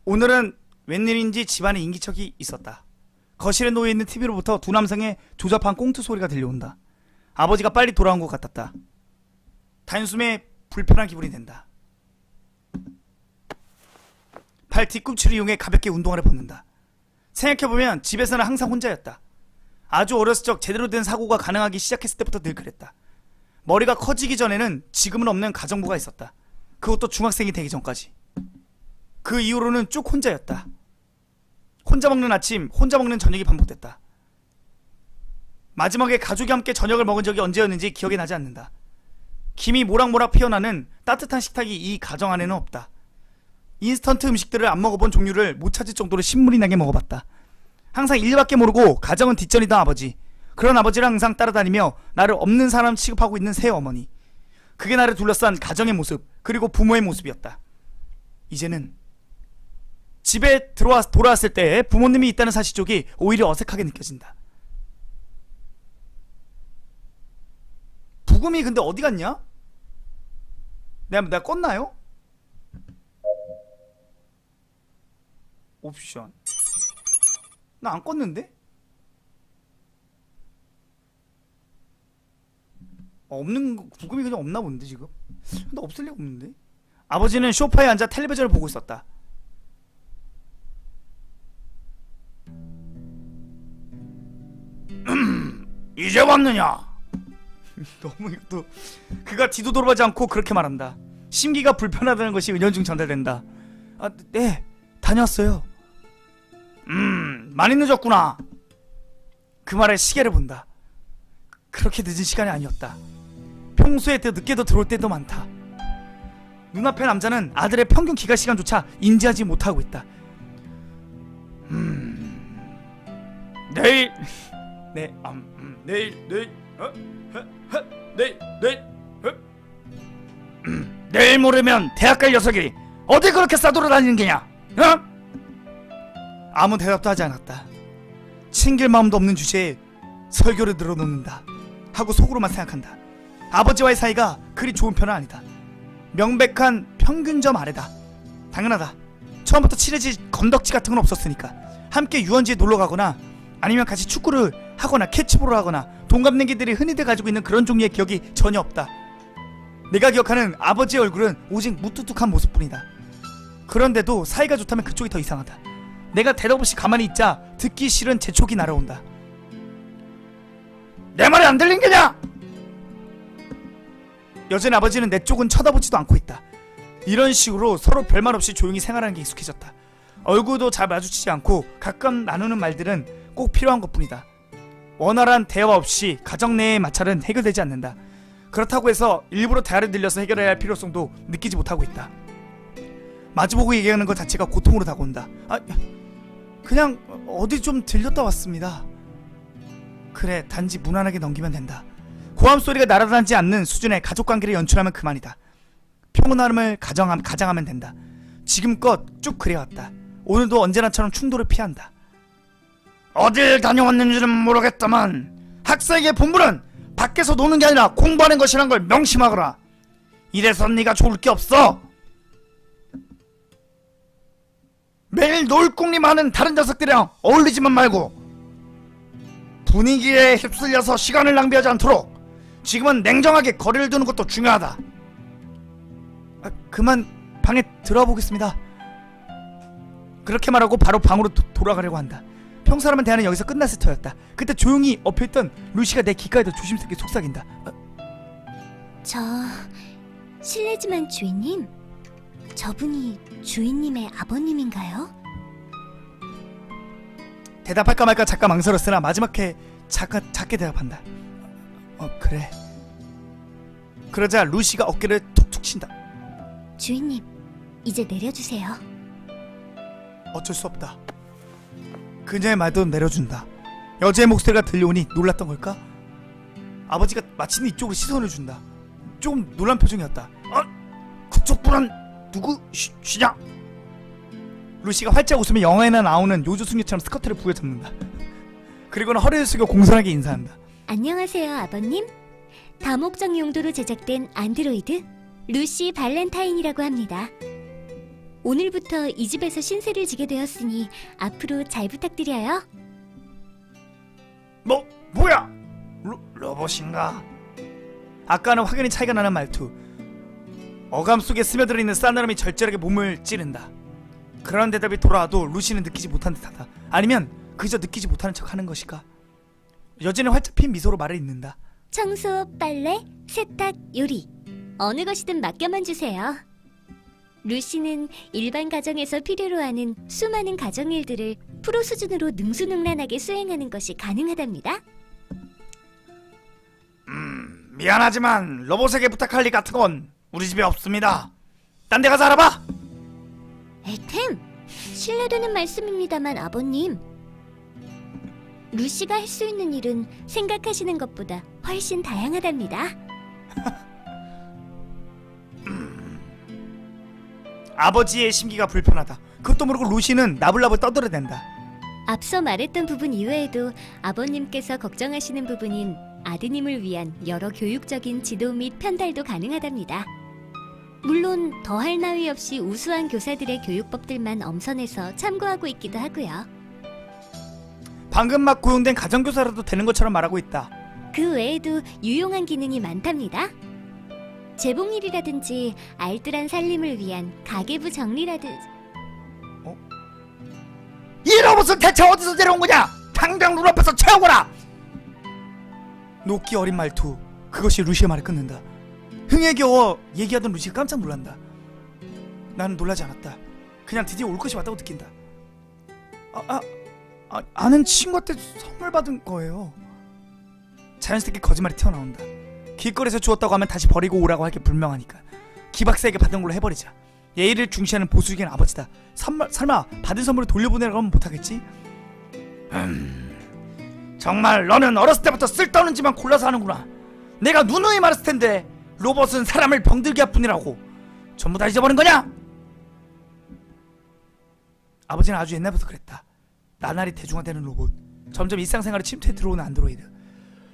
오늘은 웬일인지 집안에 인기척이 있었다. 거실에 놓여있는 TV로부터 두 남성의 조잡한 꽁트 소리가 들려온다. 아버지가 빨리 돌아온 것 같았다. 단숨에 불편한 기분이 든다. 발 뒤꿈치를 이용해 가볍게 운동화를 벗는다. 생각해보면 집에서는 항상 혼자였다. 아주 어렸을 적 제대로 된 사고가 가능하기 시작했을 때부터 늘 그랬다. 머리가 커지기 전에는 지금은 없는 가정부가 있었다. 그것도 중학생이 되기 전까지. 그 이후로는 쭉 혼자였다. 혼자 먹는 아침, 혼자 먹는 저녁이 반복됐다. 마지막에 가족이 함께 저녁을 먹은 적이 언제였는지 기억이 나지 않는다. 김이 모락모락 피어나는 따뜻한 식탁이 이 가정 안에는 없다. 인스턴트 음식들을 안 먹어본 종류를 못 찾을 정도로 신물이 나게 먹어봤다. 항상 일밖에 모르고 가정은 뒷전이던 아버지. 그런 아버지를 항상 따라다니며 나를 없는 사람 취급하고 있는 새 어머니. 그게 나를 둘러싼 가정의 모습, 그리고 부모의 모습이었다. 이제는 집에 돌아왔을 때 부모님이 있다는 사실 쪽이 오히려 어색하게 느껴진다. 부금이 근데 어디 갔냐? 내가 껐나요? 옵션. 나 안 껐는데? 없는, 부금이 그냥 없나 본데 지금? 근데 없을 리가 없는데? 아버지는 소파에 앉아 텔레비전을 보고 있었다. 이제 왔느냐? 너무 이것도 그가 뒤도 돌아보지 않고 그렇게 말한다. 심기가 불편하다는 것이 은연중 전달된다. 아, 네, 다녀왔어요. 많이 늦었구나. 그 말에 시계를 본다. 그렇게 늦은 시간이 아니었다. 평소에 더 늦게도 들어올 때도 많다. 눈앞의 남자는 아들의 평균 귀가 시간조차 인지하지 못하고 있다. 내일 내일 모레면 대학 갈 녀석이 어디 그렇게 싸돌아다니는 게냐? 어? 아무 대답도 하지 않았다. 챙길 마음도 없는 주제에 설교를 늘어놓는다 하고 속으로만 생각한다. 아버지와의 사이가 그리 좋은 편은 아니다. 명백한 평균점 아래다. 당연하다. 처음부터 친해질 건덕지 같은 건 없었으니까. 함께 유원지에 놀러가거나 아니면 같이 축구를 하거나 캐치볼을 하거나 동갑내기들이 흔히들 가지고 있는 그런 종류의 기억이 전혀 없다. 내가 기억하는 아버지의 얼굴은 오직 무뚝뚝한 모습뿐이다. 그런데도 사이가 좋다면 그쪽이 더 이상하다. 내가 대답 없이 가만히 있자 듣기 싫은 재촉이 날아온다. 내 말이 안 들린 게냐? 여전히 아버지는 내 쪽은 쳐다보지도 않고 있다. 이런 식으로 서로 별말 없이 조용히 생활하는 게 익숙해졌다. 얼굴도 잘 마주치지 않고 가끔 나누는 말들은 꼭 필요한 것뿐이다. 원활한 대화 없이 가정 내의 마찰은 해결되지 않는다. 그렇다고 해서 일부러 대화를 늘려서 해결해야 할 필요성도 느끼지 못하고 있다. 마주보고 얘기하는 것 자체가 고통으로 다가온다. 그냥 어디 좀 들렸다 왔습니다. 그래, 단지 무난하게 넘기면 된다. 고함 소리가 날아다니지 않는 수준의 가족관계를 연출하면 그만이다. 평온함을 가장하면 된다. 지금껏 쭉 그래왔다. 오늘도 언제나처럼 충돌을 피한다. 어딜 다녀왔는지는 모르겠다만 학생의 본분은 밖에서 노는 게 아니라 공부하는 것이란 걸 명심하거라. 이래서 네가 좋을 게 없어. 매일 놀궁리만한 다른 녀석들이랑 어울리지만 말고 분위기에 휩쓸려서 시간을 낭비하지 않도록 지금은 냉정하게 거리를 두는 것도 중요하다. 그만 방에 들어가 보겠습니다. 그렇게 말하고 바로 방으로 돌아가려고 한다. 평소라면 대화는 여기서 끝났을 터였다. 그때 조용히 엎혀있던 루시가 내 귓가에도 조심스럽게 속삭인다. 저... 실례지만 주인님, 저분이 주인님의 아버님인가요? 대답할까 말까 잠깐 망설였으나 마지막에 작게 대답한다. 그래. 그러자 루시가 어깨를 툭툭 친다. 주인님, 이제 내려주세요. 어쩔 수 없다. 그녀의 말도 내려준다. 여자의 목소리가 들려오니 놀랐던 걸까? 아버지가 마침내 이쪽으로 시선을 준다. 조금 놀란 표정이었다. 그쪽 분은 누구시냐? 루시가 활짝 웃으며 영화에나 나오는 요조숙녀처럼 스커트를 부여잡는다. 그리고는 허리를 숙여 공손하게 인사한다. 안녕하세요, 아버님. 다목적 용도로 제작된 안드로이드 루시 발렌타인이라고 합니다. 오늘부터 이 집에서 신세를 지게 되었으니 앞으로 잘 부탁드려요. 뭐야? 로봇인가? 아까는 확연히 차이가 나는 말투. 어감 속에 스며들어 있는 싸늘함이 절절하게 몸을 찌른다. 그런 대답이 돌아와도 루시는 느끼지 못한 듯하다. 아니면 그저 느끼지 못하는 척하는 것일까? 여진은 활짝 핀 미소로 말을 잇는다. 청소, 빨래, 세탁, 요리. 어느 것이든 맡겨만 주세요. 루시는 일반 가정에서 필요로 하는 수많은 가정일들을 프로 수준으로 능수능란하게 수행하는 것이 가능하답니다. 미안하지만 로봇에게 부탁할 일 같은 건 우리 집에 없습니다. 딴 데 가서 알아봐. 에템, 실례되는 말씀입니다만 아버님, 루시가 할 수 있는 일은 생각하시는 것보다 훨씬 다양하답니다. 아버지의 심기가 불편하다. 그것도 모르고 루시는 나불나불 떠들어댄다. 앞서 말했던 부분 이외에도 아버님께서 걱정하시는 부분인 아드님을 위한 여러 교육적인 지도 및 편달도 가능하답니다. 물론 더할 나위 없이 우수한 교사들의 교육법들만 엄선해서 참고하고 있기도 하고요. 방금 막 고용된 가정교사라도 되는 것처럼 말하고 있다. 그 외에도 유용한 기능이 많답니다. 재봉일이라든지 알뜰한 살림을 위한 가계부 정리라든지. 이 로봇은 대체 어디서 데려온 거냐? 당장 눈앞에서 채우거라! 녹기 어린 말투. 그것이 루시의 말을 끊는다. 흥에 겨워 얘기하던 루시가 깜짝 놀란다. 나는 놀라지 않았다. 그냥 드디어 올 것이 왔다고 느낀다. 아는 친구한테 선물 받은 거예요. 자연스럽게 거짓말이 튀어나온다. 길거리에서 주웠다고 하면 다시 버리고 오라고 할 게 분명하니까 기박사에게 받은 걸로 해버리자. 예의를 중시하는 보수적인 아버지다. 설마 받은 선물을 돌려보내라고 하면 못하겠지? 정말 너는 어렸을 때부터 쓸데없는 짓만 골라서 하는구나. 내가 누누이 말했을 텐데 로봇은 사람을 병들게 할 뿐이라고. 전부 다 잊어버린 거냐? 아버지는 아주 옛날부터 그랬다. 나날이 대중화되는 로봇, 점점 일상생활에 침투해 들어오는 안드로이드.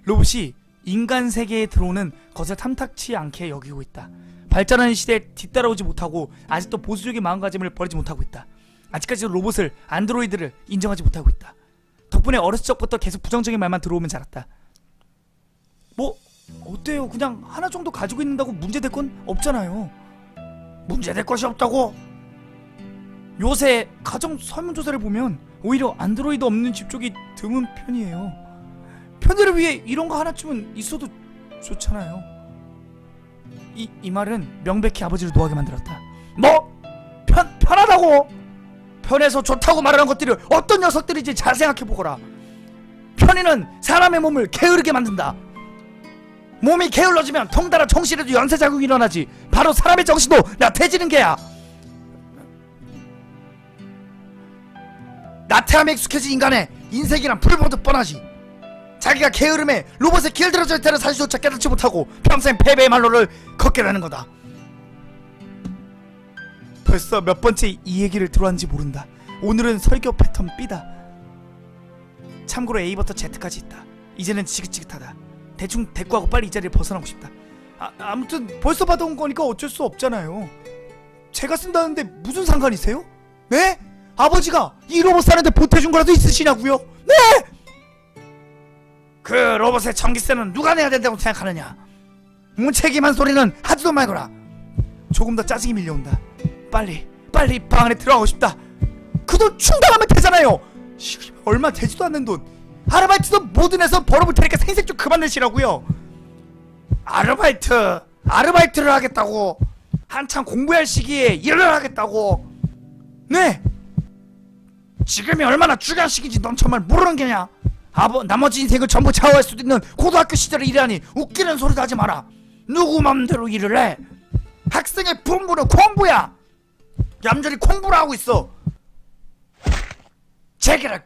로봇이 인간 세계에 들어오는 것을 탐탁치 않게 여기고 있다. 발전하는 시대에 뒤따라오지 못하고 아직도 보수적인 마음가짐을 버리지 못하고 있다. 아직까지도 로봇을, 안드로이드를 인정하지 못하고 있다. 덕분에 어렸을 적부터 계속 부정적인 말만 들어오면 자랐다. 뭐 어때요? 그냥 하나 정도 가지고 있는다고 문제될 건 없잖아요. 문제될 것이 없다고? 요새 가정 설문조사를 보면 오히려 안드로이드 없는 집 쪽이 드문 편이에요. 편의를 위해 이런 거 하나쯤은 있어도 좋잖아요. 이 말은 명백히 아버지를 노하게 만들었다. 뭐? 편하다고? 편해서 좋다고 말하는 것들이 어떤 녀석들인지 잘 생각해보거라. 편의는 사람의 몸을 게으르게 만든다. 몸이 게을러지면 덩달아 정신에도 연쇄작용이 일어나지. 바로 사람의 정신도 나태해지는 게야. 나태함에 익숙해진 인간의 인생이란 불보듯 뻔하지. 자기가 게으름에 로봇에 길들여져 있다는 사실조차 깨닫지 못하고 평생 패배의 말로를 걷게 되는 거다. 벌써 몇 번째 이 얘기를 들어왔는지 모른다. 오늘은 설교 패턴 B다. 참고로 A부터 Z까지 있다. 이제는 지긋지긋하다. 대충 대꾸하고 빨리 이 자리를 벗어나고 싶다. 아무튼 벌써 받아온 거니까 어쩔 수 없잖아요. 제가 쓴다는데 무슨 상관이세요? 네? 아버지가 이 로봇 사는데 보태준 거라도 있으시냐고요? 네! 그 로봇의 전기세는 누가 내야 된다고 생각하느냐? 무책임한 소리는 하지도 말거라. 조금 더 짜증이 밀려온다. 빨리 방 안에 들어가고 싶다. 그 돈 충당하면 되잖아요. 얼마 되지도 않는 돈. 아르바이트도 뭐든 해서 벌어볼 테니까 생색 좀 그만 내시라고요. 아르바이트를 하겠다고? 한참 공부할 시기에 일을 하겠다고? 네! 지금이 얼마나 중요한 시기인지 넌 정말 모르는 게냐? 나머지 인생을 전부 좌우할 수도 있는 고등학교 시절에 일하니 웃기는 소리도 하지 마라. 누구 맘대로 일을 해? 학생의 본분은 공부야. 얌전히 공부를 하고 있어. 제기를.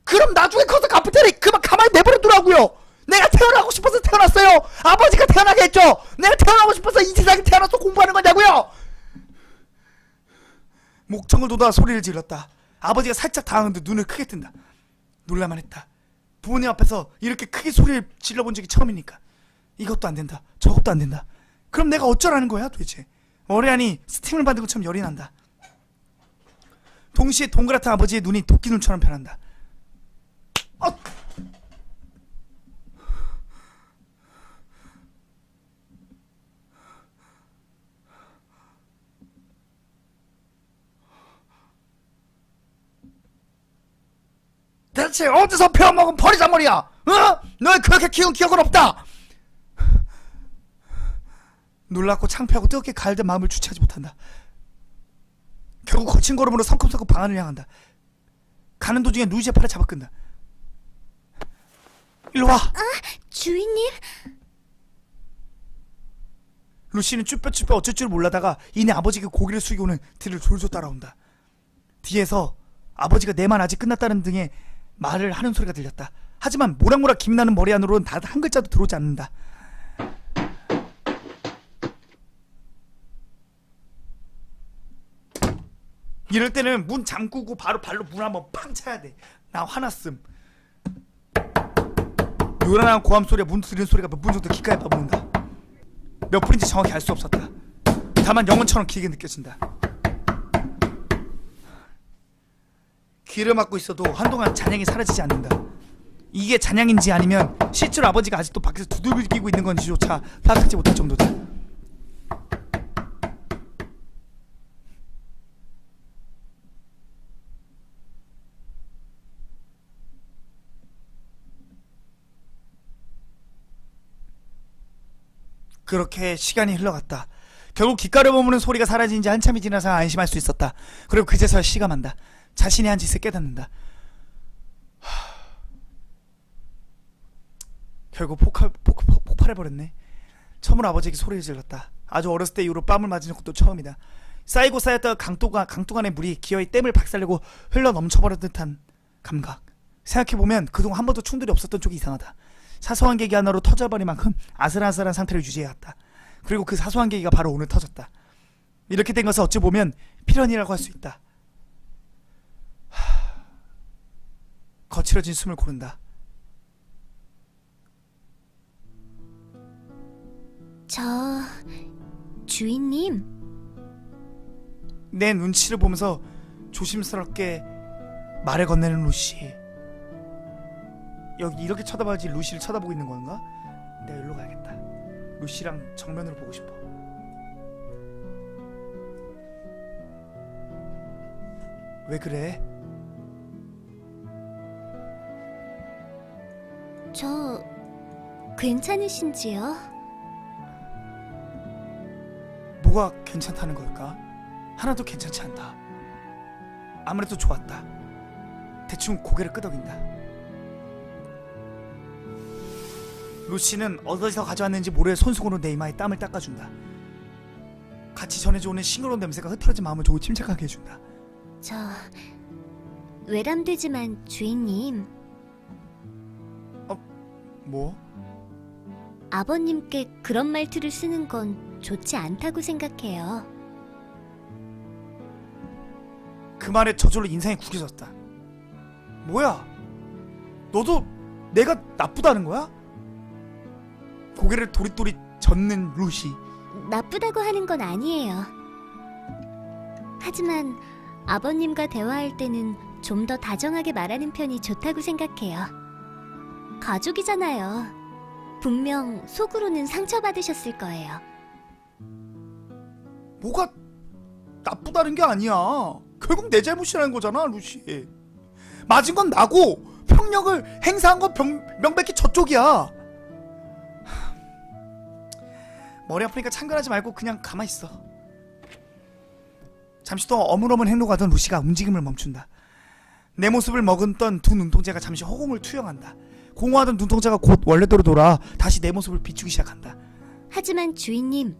그럼 나중에 커서 갚을 테니 그만 가만히 내버려두라고요. 내가 태어나고 싶어서 태어났어요. 아버지가 태어나게 했죠. 내가 태어나고 싶어서 이 세상에 태어나서 공부하는 거냐고요. 목청을 돋아 소리를 질렀다. 아버지가 살짝 당한 듯 눈을 크게 뜬다. 놀라만 했다. 부모님 앞에서 이렇게 크게 소리를 질러본 적이 처음이니까. 이것도 안 된다, 저것도 안 된다. 그럼 내가 어쩌라는 거야 도대체? 머리안이 스팀을 받은 것처럼 열이 난다. 동시에 동그랗던 아버지의 눈이 도끼눈처럼 변한다. 대체 어디서 배워먹은 버리장머리야? 어? 널 그렇게 키운 기억은 없다. 놀랍고 창피하고 뜨겁게 가열된 마음을 주체하지 못한다. 결국 거친 걸음으로 성큼성큼 방 안을 향한다. 가는 도중에 루시의 팔을 잡아 끈다. 일로 와. 주인님? 루시는 쭈뼛쭈뼛 어쩔 줄 몰라다가 이내 아버지가 고개를 숙이고 오는 뒤를 졸졸 따라온다. 뒤에서 아버지가 내 말 아직 끝났다는 등의 말을 하는 소리가 들렸다. 하지만 모락모락 김이 나는 머리 안으로는 단 한 글자도 들어오지 않는다. 이럴 때는 문 잠그고 바로 발로 문 한번 팡 차야 돼. 나 화났음. 요란한 고함 소리와 문 두드리는 소리가 몇 분 정도 귓가에 퍼붓는다. 몇 분인지 정확히 알 수 없었다. 다만 영혼처럼 길게 느껴진다. 귀를 막고 있어도 한동안 잔향이 사라지지 않는다. 이게 잔향인지 아니면 실제로 아버지가 아직도 밖에서 두들기고 있는 건지조차 파악하지 못할 정도다. 그렇게 시간이 흘러갔다. 결국 귓가를 머무는 소리가 사라진 지 한참이 지나서 안심할 수 있었다. 그리고 그제서야 실감한다. 자신이 한 짓을 깨닫는다. 결국 폭발해버렸네. 처음으로 아버지에게 소리를 질렀다. 아주 어렸을 때 이후로 뺨을 맞은 것도 처음이다. 쌓이고 쌓였던 강둑 안의 물이 기어이 댐을 박살내고 흘러 넘쳐버린 듯한 감각. 생각해보면 그동안 한 번도 충돌이 없었던 쪽이 이상하다. 사소한 계기 하나로 터져버릴 만큼 아슬아슬한 상태를 유지해왔다. 그리고 그 사소한 계기가 바로 오늘 터졌다. 이렇게 된 것은 어찌 보면 필연이라고 할 수 있다. 거칠어진 숨을 고른다. 주인님? 내 눈치를 보면서 조심스럽게 말을 건네는 루시. 여기 이렇게 쳐다봐야지 루시를 쳐다보고 있는 건가? 내가 일로 가야겠다. 루시랑 정면으로 보고 싶어. 왜 그래? 괜찮으신지요? 뭐가 괜찮다는 걸까? 하나도 괜찮지 않다. 아무래도 좋았다. 대충 고개를 끄덕인다. 루시는 어디서 가져왔는지 모르게 손수건으로 내 이마에 땀을 닦아준다. 같이 전해져 오는 싱그러운 냄새가 흐트러진 마음을 조금 침착하게 해준다. 외람되지만 주인님, 뭐? 아버님께 그런 말투를 쓰는 건 좋지 않다고 생각해요. 그 말에 저절로 인상이 구겨졌다. 뭐야? 너도 내가 나쁘다는 거야? 고개를 도릿도릿 젓는 루시. 나쁘다고 하는 건 아니에요. 하지만 아버님과 대화할 때는 좀 더 다정하게 말하는 편이 좋다고 생각해요. 가족이잖아요. 분명 속으로는 상처받으셨을 거예요. 뭐가 나쁘다는 게 아니야. 결국 내 잘못이라는 거잖아, 루시. 맞은 건 나고 폭력을 행사한 건 명백히 저쪽이야. 머리 아프니까 참견하지 말고 그냥 가만히 있어. 잠시 동안 어물어물 행동하던 루시가 움직임을 멈춘다. 내 모습을 머금던 두 눈동자가 잠시 허공을 투영한다. 공허하던 눈동자가 곧 원래대로 돌아 다시 내 모습을 비추기 시작한다. 하지만 주인님,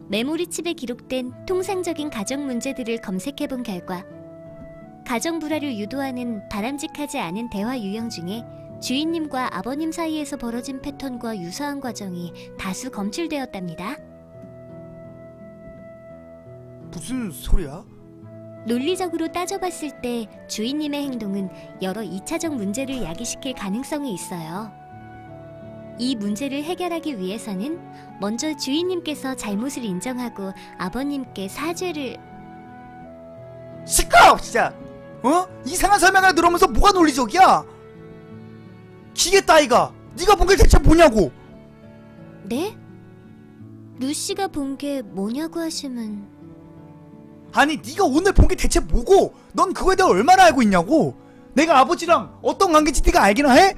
메모리칩에 기록된 통상적인 가정 문제들을 검색해본 결과 가정 불화를 유도하는 바람직하지 않은 대화 유형 중에 주인님과 아버님 사이에서 벌어진 패턴과 유사한 과정이 다수 검출되었답니다. 무슨 소리야? 논리적으로 따져봤을 때 주인님의 행동은 여러 2차적 문제를 야기시킬 가능성이 있어요. 이 문제를 해결하기 위해서는 먼저 주인님께서 잘못을 인정하고 아버님께 사죄를... 시끄러워 진짜. 이상한 설명을 들으면서 뭐가 논리적이야? 기계 따위가 네가 본 게 대체 뭐냐고. 네? 루시가 본 게 뭐냐고 하시면 아니 네가 오늘 본 게 대체 뭐고 넌 그거에 대해 얼마나 알고 있냐고. 내가 아버지랑 어떤 관계인지 네가 알기나 해?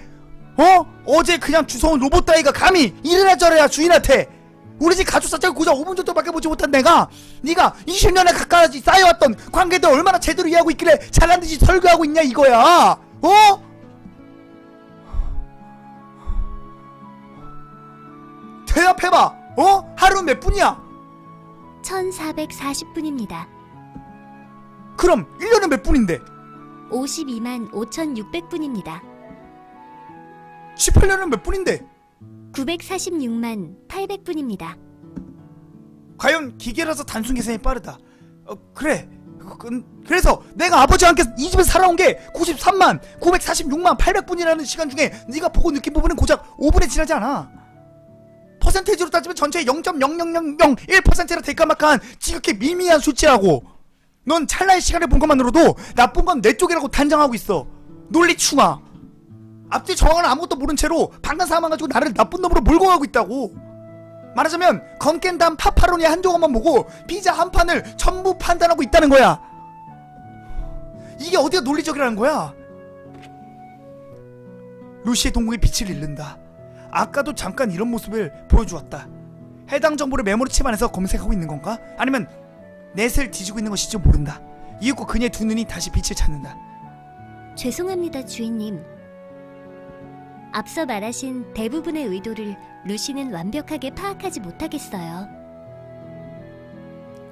어제 그냥 주워온 로봇 따위가 감히 이래라 저래라 주인한테. 우리 집 가족 사정을 고작 5분 정도밖에 보지 못한 내가 네가 20년에 가까이 쌓여왔던 관계에 대해 얼마나 제대로 이해하고 있길래 잘난 듯이 설교하고 있냐 이거야. 대답해봐. 하루는 몇 분이야? 1440분입니다. 그럼 1년은 몇 분인데? 52만 5600분입니다. 18년은 몇 분인데? 946만 800분입니다. 과연 기계라서 단순 계산이 빠르다. 그래. 그래서 내가 아버지와 함께 이 집에 살아온 게 93만 946만 800분이라는 시간 중에 네가 보고 느낀 부분은 고작 5분에 지나지 않아. 퍼센테이지로 따지면 전체의 0.00001%라 될까말까한 지극히 미미한 수치라고. 넌 찰나의 시간을 본 것만으로도 나쁜 건 내 쪽이라고 단정하고 있어. 논리충아. 앞뒤 정황을 아무것도 모른 채로 방금 상황만 가지고 나를 나쁜 놈으로 몰고 가고 있다고. 말하자면 건깬 파파로니 한 조각만 보고 피자 한 판을 전부 판단하고 있다는 거야. 이게 어디가 논리적이라는 거야? 루시의 동공이 빛을 잃는다. 아까도 잠깐 이런 모습을 보여주었다. 해당 정보를 메모리 칩 안에서 검색하고 있는 건가? 아니면 넷을 뒤지고 있는 것일지 모른다. 이윽고 그녀의 두 눈이 다시 빛을 찾는다. 죄송합니다, 주인님. 앞서 말하신 대부분의 의도를 루시는 완벽하게 파악하지 못하겠어요.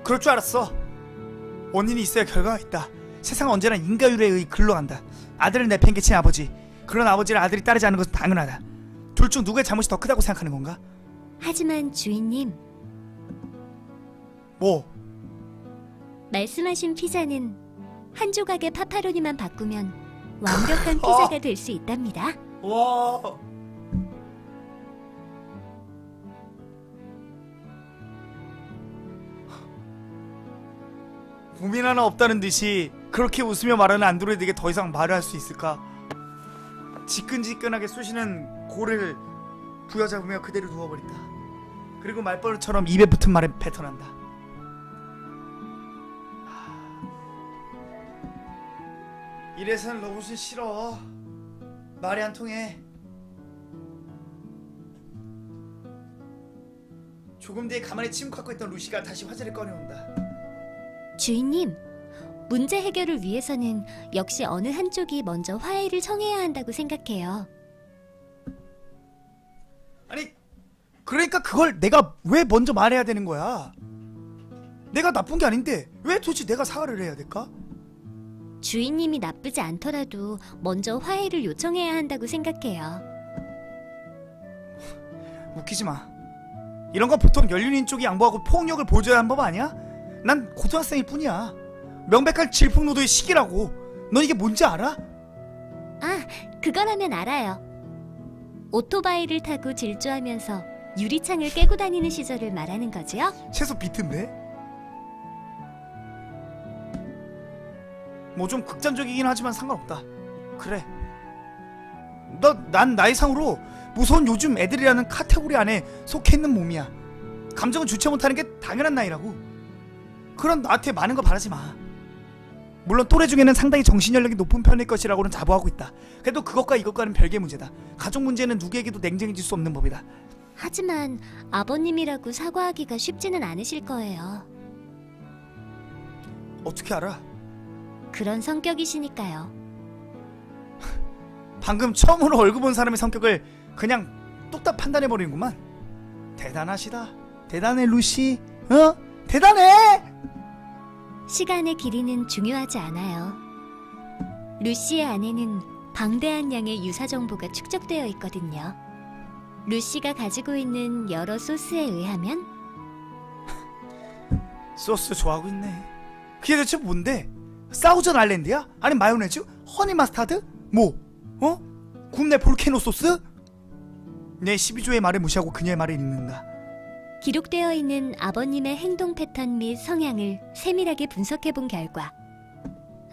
그럴 줄 알았어. 원인이 있어야 결과가 있다. 세상은 언제나 인과율에 의해 흘러간다. 아들을 내팽개친 아버지, 그런 아버지를 아들이 따르지 않는 것은 당연하다. 둘 중 누구의 잘못이 더 크다고 생각하는 건가? 하지만 주인님, 뭐? 말씀하신 피자는 한 조각의 파파로니만 바꾸면 완벽한 피자가 될 수 있답니다. 와. 고민 하나 없다는 듯이 그렇게 웃으며 말하는 안드로이드에게 더 이상 말을 할 수 있을까? 지끈지끈하게 쑤시는 고를 부여잡으며 그대로 누워버린다. 그리고 말버릇처럼 입에 붙은 말에 뱉어난다. 이래서는 로봇은 싫어. 말이 안 통해. 조금 뒤에 가만히 침묵하고 있던 루시가 다시 화제를 꺼내온다. 주인님, 문제 해결을 위해서는 역시 어느 한쪽이 먼저 화해를 청해야 한다고 생각해요. 아니, 그러니까 그걸 내가 왜 먼저 말해야 되는 거야? 내가 나쁜 게 아닌데 왜 도대체 내가 사과를 해야 될까? 주인님이 나쁘지 않더라도 먼저 화해를 요청해야 한다고 생각해요. 웃기지 마. 이런 건 보통 연륜인 쪽이 양보하고 폭력을 보여줘야 하는 법 아니야? 난 고등학생일 뿐이야. 명백한 질풍노도의 시기라고. 넌 이게 뭔지 알아? 아, 그거라면 알아요. 오토바이를 타고 질주하면서 유리창을 깨고 다니는 시절을 말하는 거지요? 채소 비트인데? 뭐 좀 극단적이긴 하지만 상관없다. 그래. 난 나이상으로 무서운 요즘 애들이라는 카테고리 안에 속해있는 몸이야. 감정을 주체 못하는 게 당연한 나이라고. 그런 나한테 많은 거 바라지 마. 물론 또래 중에는 상당히 정신연령이 높은 편일 것이라고는 자부하고 있다. 그래도 그것과 이것과는 별개의 문제다. 가족 문제는 누구에게도 냉정해질 수 없는 법이다. 하지만 아버님이라고 사과하기가 쉽지는 않으실 거예요. 어떻게 알아? 그런 성격이시니까요. 방금 처음으로 얼굴 본 사람의 성격을 그냥 뚝딱 판단해버리는구만. 대단하시다. 대단해 루시. 대단해. 시간의 길이는 중요하지 않아요. 루시의 안에는 방대한 양의 유사 정보가 축적되어 있거든요. 루시가 가지고 있는 여러 소스에 의하면 소스 좋아하고 있네. 그게 대체 뭔데? 사우전 아일랜드야? 아니 마요네즈? 허니 마스타드? 뭐? 국내 볼케노 소스? 내 12조의 말을 무시하고 그녀의 말을 읽는다. 기록되어 있는 아버님의 행동 패턴 및 성향을 세밀하게 분석해 본 결과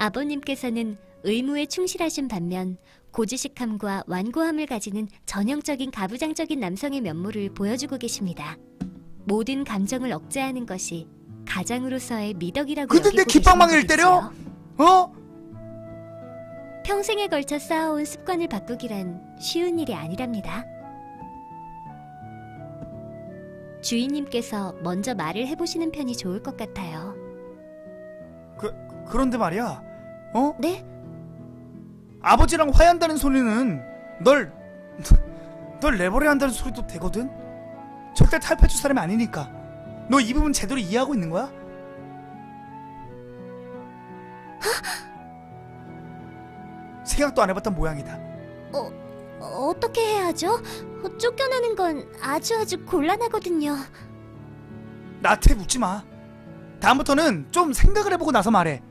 아버님께서는 의무에 충실하신 반면 고지식함과 완고함을 가지는 전형적인 가부장적인 남성의 면모를 보여주고 계십니다. 모든 감정을 억제하는 것이 가장으로서의 미덕이라고 근데 여기고 내 깃방망이를 계시는 때려? 분이지요. 어? 평생에 걸쳐 쌓아온 습관을 바꾸기란 쉬운 일이 아니랍니다. 주인님께서 먼저 말을 해보시는 편이 좋을 것 같아요. 그런데 말이야. 어? 네? 아버지랑 화해한다는 소리는 널 내버려야 한다는 소리도 되거든? 절대 탈패줄 사람이 아니니까. 너 이 부분 제대로 이해하고 있는 거야? 생각도 안 해봤던 모양이다. 어떻게 해야 하죠? 쫓겨나는 건 아주 곤란하거든요. 나한테 묻지 마. 다음부터는 좀 생각을 해보고 나서 말해.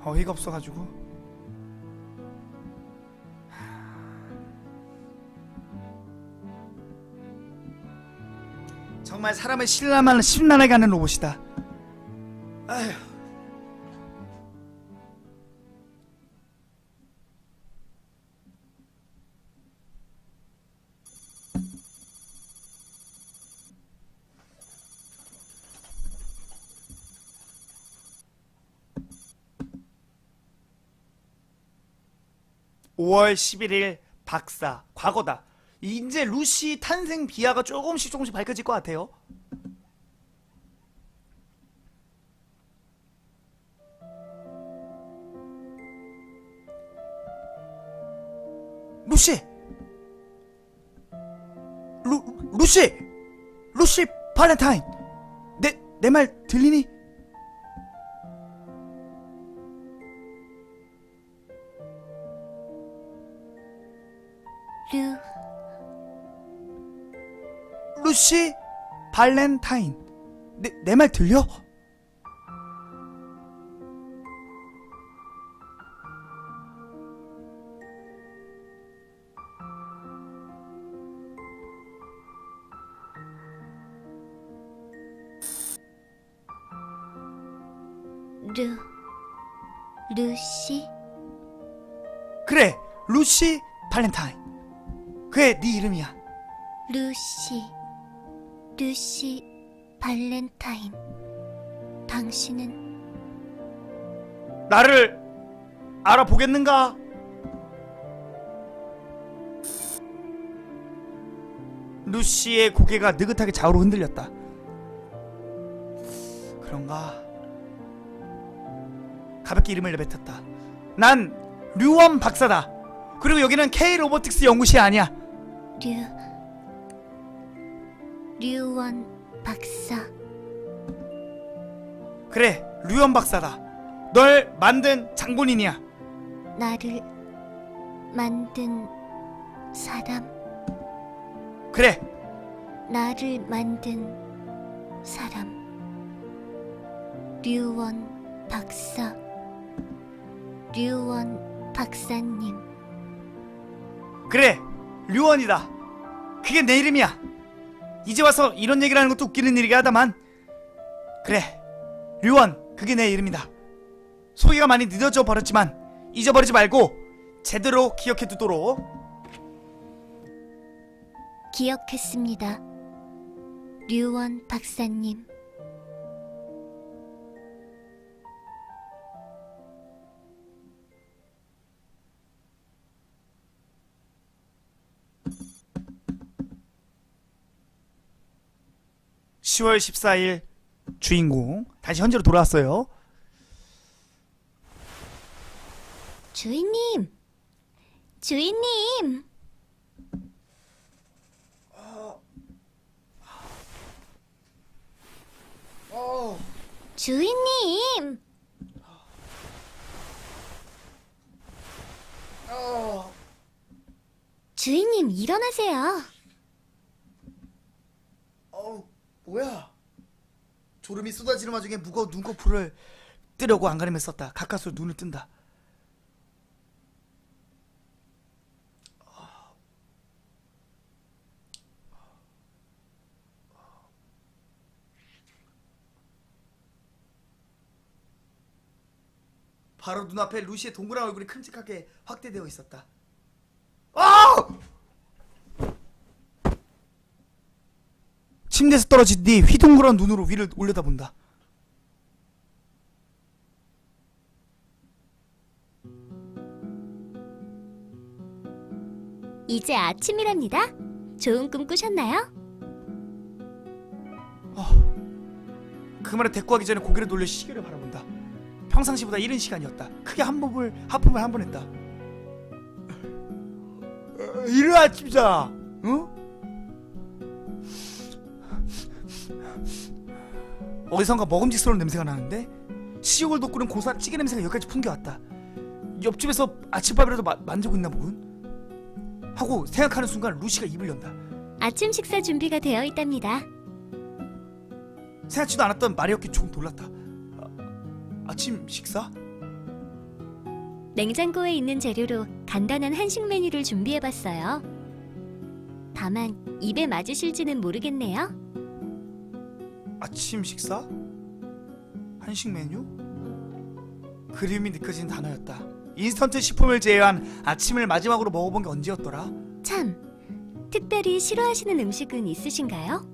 어이가 없어가지고. 정말 사람을 심란하게 하는 로봇이다. 아휴. (5월 11일) 박사 과거다. 이제 루시 탄생 비하가 조금씩 밝혀질 것 같아요. 루시! 루시 발렌타인! 내 말 들리니? 루시 발렌타인. 내 말 들려? 루시? 그래, 루시 발렌타인. 그게 네 이름이야. 루시 발렌타인. 당신은 나를 알아보겠는가? 루시의 고개가 느긋하게 좌우로 흔들렸다. 그런가? 가볍게 이름을 내뱉었다. 난 류원 박사다. 그리고 여기는 K 로보틱스 연구실이 아니야. 류원 박사. 그래, 류원 박사다. 널 만든 장본인이야. 나를 만든 사람. 그래, 나를 만든 사람. 류원 박사. 류원 박사님. 그래, 류원이다. 그게 내 이름이야. 이제 와서 이런 얘기를 하는 것도 웃기는 일이긴 하다만, 그래, 류원, 그게 내 이름이다. 소개가 많이 늦어져 버렸지만 잊어버리지 말고 제대로 기억해두도록. 기억했습니다. 류원 박사님. (10월 14일) 주인공 다시 현재로 돌아왔어요. 주인님. 주인님. 주인님, 일어나세요. 뭐야? 졸음이 쏟아지는 와중에 무거운 눈꺼풀을 뜨려고 안간힘을 썼다. 가까스로 눈을 뜬다. 바로 눈앞에 루시의 동그란 얼굴이 큼직하게 확대되어 있었다. 아! 침대에서 떨어진 뒤 휘둥그런 눈으로 위를 올려다본다. 이제 아침이랍니다. 좋은 꿈 꾸셨나요? 그 말에 대꾸하기 전에 고개를 돌려 시계를 바라본다. 평상시보다 이른 시간이었다. 크게 하품을 한 번 했다. 이른 아침이다. 응? 어디선가 먹음직스러운 냄새가 나는데 시욕을 돋구는 고소한 찌개 냄새가 여기까지 풍겨왔다. 옆집에서 아침밥이라도 만들고 있나 보군? 하고 생각하는 순간 루시가 입을 연다. 아침 식사 준비가 되어 있답니다. 생각지도 않았던 말이었기에 조금 놀랐다. 아침 식사? 냉장고에 있는 재료로 간단한 한식 메뉴를 준비해봤어요. 다만 입에 맞으실지는 모르겠네요. 아침 식사? 한식 메뉴? 그리움이 느껴진 단어였다. 인스턴트 식품을 제외한 아침을 마지막으로 먹어본 게 언제였더라? 참, 특별히 싫어하시는 음식은 있으신가요?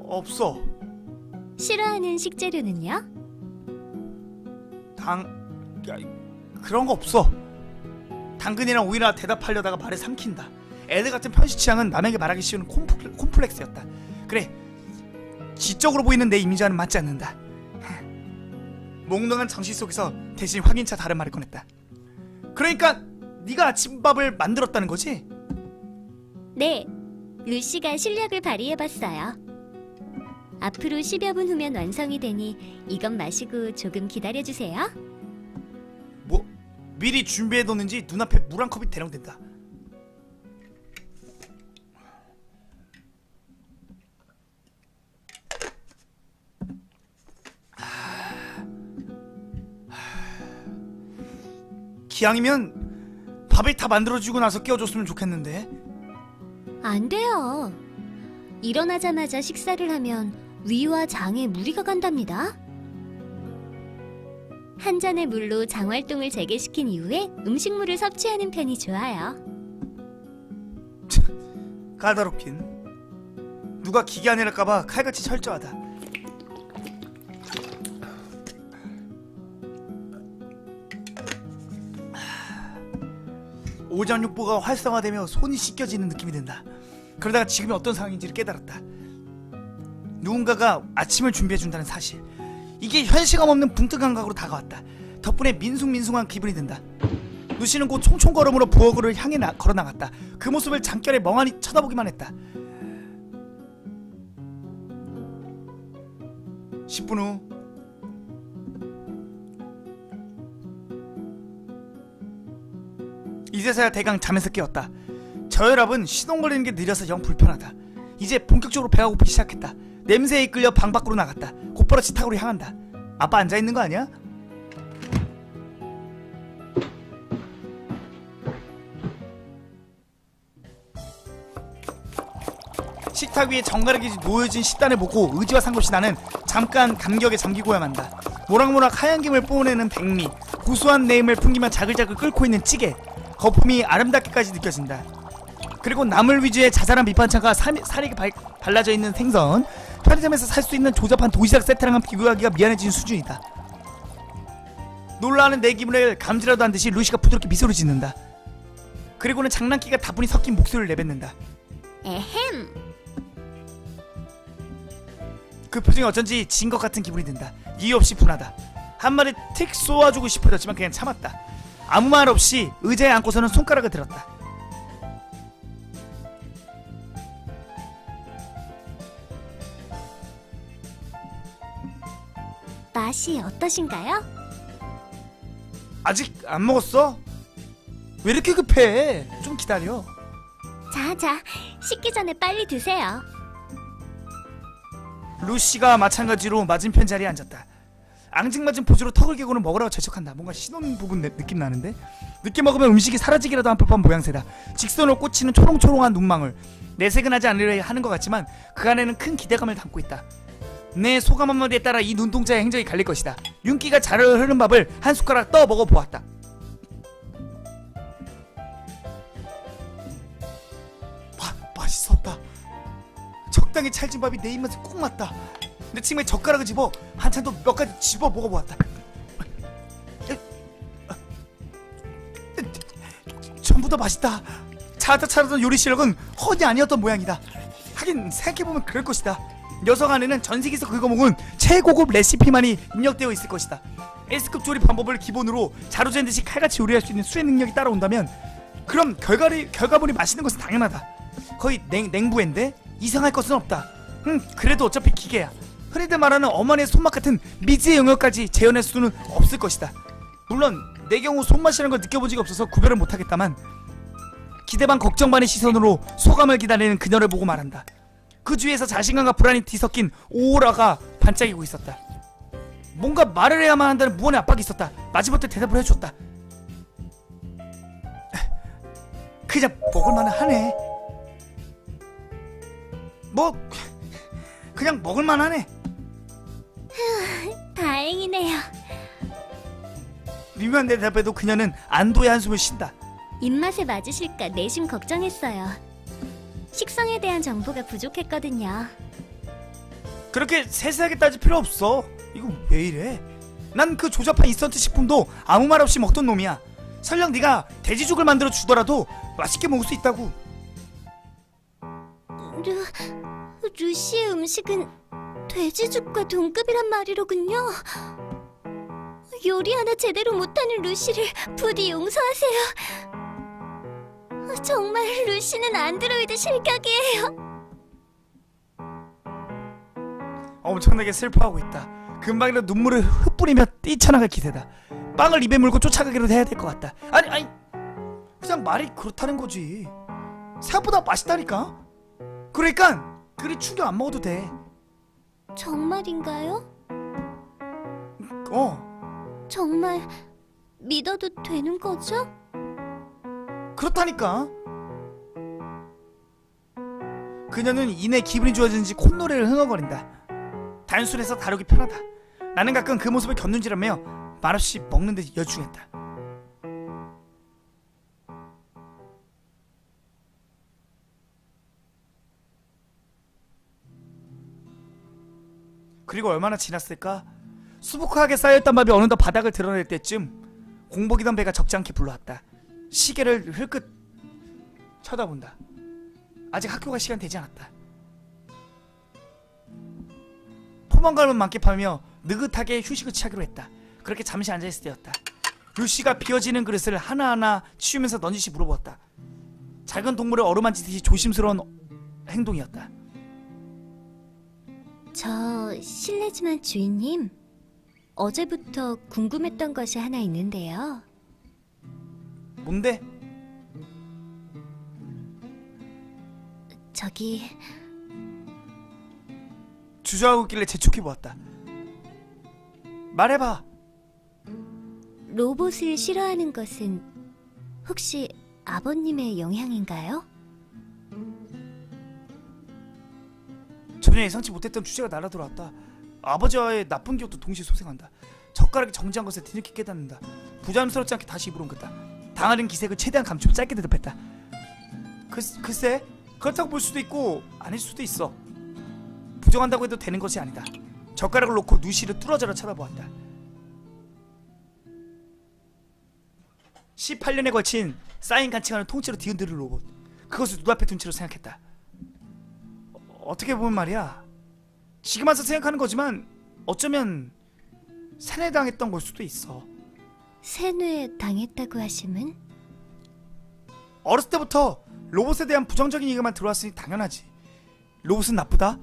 없어. 싫어하는 식재료는요? 그런 거 없어. 당근이랑 오이나 대답하려다가 말에 삼킨다. 애들 같은 편식 취향은 남에게 말하기 쉬운 콤플렉스였다. 그래, 지적으로 보이는 내 이미지와는 맞지 않는다. 몽롱한 정신 속에서 대신 확인차 다른 말을 꺼냈다. 그러니까 네가 아침밥을 만들었다는 거지? 네, 루시가 실력을 발휘해봤어요. 앞으로 10여 분 후면 완성이 되니 이것 마시고 조금 기다려주세요. 뭐 미리 준비해뒀는지 눈앞에 물 한 컵이 대령된다. 기왕이면 밥을 다 만들어주고 나서 깨워줬으면 좋겠는데. 안 돼요. 일어나자마자 식사를 하면 위와 장에 무리가 간답니다. 한 잔의 물로 장 활동을 재개시킨 이후에 음식물을 섭취하는 편이 좋아요. 까다롭긴. 누가 기계 아니랄까봐 칼같이 철저하다. 오장육부가 활성화되며 손이 씻겨지는 느낌이 든다. 그러다가 지금이 어떤 상황인지를 깨달았다. 누군가가 아침을 준비해준다는 사실. 이게 현실감 없는 붕뜨 감각으로 다가왔다. 덕분에 민숭민숭한 기분이 든다. 루시는 곧 총총걸음으로 부엌으로 향해 걸어나갔다. 그 모습을 잠결에 멍하니 쳐다보기만 했다. 10분 후 이제서야 대강 잠에서 깨었다. 저혈압은 시동 걸리는 게 느려서 영 불편하다. 이제 본격적으로 배가 고프기 시작했다. 냄새에 이끌려 방 밖으로 나갔다. 곧바로 식탁으로 향한다. 아빠 앉아있는 거 아니야? 식탁 위에 정갈하게 놓여진 식단을 보고 의지와 상관없이 나는 잠깐 감격에 잠기고야 만다. 모락모락 하얀 김을 뿜어내는 백미, 고소한 내음을 풍기며 자글자글 끓고 있는 찌개, 거품이 아름답게까지 느껴진다. 그리고 나물 위주의 자잘한 밑반찬과 살이 발라져 있는 생선, 편의점에서 살 수 있는 조잡한 도시락 세트랑은 비교하기가 미안해지는 수준이다. 놀라는 내 기분을 감지라도 한 듯이 루시가 부드럽게 미소를 짓는다. 그리고는 장난기가 다분히 섞인 목소리를 내뱉는다. 에헴. 그 표정이 어쩐지 진 것 같은 기분이 든다. 이유 없이 분하다. 한마디 틱 쏘아주고 싶어졌지만 그냥 참았다. 아무 말 없이 의자에 앉고서는 손가락을 들었다. 맛이 어떠신가요? 아직 안 먹었어? 왜 이렇게 급해? 좀 기다려. 자자, 식기 전에 빨리 드세요. 루시가 마찬가지로 맞은편 자리에 앉았다. 앙증맞은 포즈로 턱을 개고는 먹으라고 재촉한다. 뭔가 신혼부부 느낌 나는데? 늦게 먹으면 음식이 사라지기라도 한 법한 모양새다. 직선으로 꽂히는 초롱초롱한 눈망울. 내색은 하지 않으려 하는 것 같지만 그 안에는 큰 기대감을 담고 있다. 내 소감 한마디에 따라 이 눈동자의 행적이 갈릴 것이다. 윤기가 잘 흐른 밥을 한 숟가락 떠 먹어보았다. 맛있었다. 적당히 찰진 밥이 내 입맛에 꼭 맞다. 내 침에 젓가락을 집어 한찬도 몇 가지 집어 먹어보았다. 전부 다 맛있다. 자다 차렸던 요리 실력은 허니 아니었던 모양이다. 하긴 생각해보면 그럴 것이다. 녀석 안에는 전세계에서 긁어먹은 최고급 레시피만이 입력되어 있을 것이다. S급 조리 방법을 기본으로 자루재는 듯이 칼같이 요리할 수 있는 수행 능력이 따라온다면 그럼 결과물이 맛있는 것은 당연하다. 거의 냉부인데 이상할 것은 없다. 그래도 어차피 기계야. 흔히들 말하는 어머니의 손맛 같은 미지의 영역까지 재현할 수는 없을 것이다. 물론 내 경우 손맛이라는 걸 느껴본 적이 없어서 구별을 못하겠다만 기대 반 걱정 반의 시선으로 소감을 기다리는 그녀를 보고 말한다. 그 주위에서 자신감과 불안이 뒤섞인 오라가 반짝이고 있었다. 뭔가 말을 해야만 한다는 무언의 압박이 있었다. 마지못해 대답을 해줬다. 그냥 먹을만은 하네. 그냥 먹을만하네. 다행이네요. 미묘한 대답에도 그녀는 안도의 한숨을 쉰다. 입맛에 맞으실까 내심 걱정했어요. 식성에 대한 정보가 부족했거든요. 그렇게 세세하게 따질 필요 없어. 이거 왜 이래? 난 그 조잡한 인스턴트 식품도 아무 말 없이 먹던 놈이야. 설령 네가 돼지죽을 만들어 주더라도 맛있게 먹을 수 있다고. 루시의 음식은 돼지죽과 동급이란 말이로군요. 요리 하나 제대로 못하는 루시를 부디 용서하세요. 정말 루시는 안드로이드 실격이에요. 엄청나게 슬퍼하고 있다. 금방이라도 눈물을 흩뿌리며 뛰쳐나갈 기세다. 빵을 입에 물고 쫓아가기로 해야 될 것 같다. 아니 그냥 말이 그렇다는 거지. 생각보다 맛있다니까. 그러니까 그리 충격 안 먹어도 돼. 정말인가요? 정말 믿어도 되는 거죠? 그렇다니까. 그녀는 이내 기분이 좋아지는지 콧노래를 흥얼거린다. 단순해서 다루기 편하다. 나는 가끔 그 모습을 곁눈질하며 말없이 먹는 데 열중했다. 그리고 얼마나 지났을까? 수북하게 쌓여있던 밥이 어느덧 바닥을 드러낼 때쯤 공복이던 배가 적지 불러왔다. 시계를 흘끗 쳐다본다. 아직 학교 갈 시간 되지 않았다. 포만감을 만끽하며 느긋하게 휴식을 취하기로 했다. 그렇게 잠시 앉아있을 때였다. 루시가 비어지는 그릇을 하나하나 치우면서 넌지시 물어보았다. 작은 동물을 어루만지듯이 조심스러운 행동이었다. 저 실례지만 주인님, 어제부터 궁금했던 것이 하나 있는데요. 뭔데? 저기 주저하고 있길래 재촉해 보았다. 말해봐. 로봇을 싫어하는 것은 혹시 아버님의 영향인가요? 전혀 예상치 못했던 주제가 날아들어왔다. 아버지와의 나쁜 기억도 동시에 소생한다. 젓가락이 정지한 것을 뒤늦게 깨닫는다. 부자연스럽지 않게 다시 입으로 옮겼다. 당하는 기색을 최대한 감추고 짧게 대답했다. 글쎄 그렇다고 볼 수도 있고 아닐 수도 있어. 부정한다고 해도 되는 것이 아니다. 젓가락을 놓고 누시를 뚫어져라 쳐다보았다. 18년에 걸친 쌓인 간칭하는 통째로 뒤흔드는 로봇. 그것을 눈앞에 둔 채로 생각했다. 어떻게 보면 말이야, 지금 와서 생각하는 거지만 어쩌면 세뇌당했던 걸 수도 있어. 세뇌당했다고 하심은? 어렸을 때부터 로봇에 대한 부정적인 얘기만 들어왔으니 당연하지. 로봇은 나쁘다.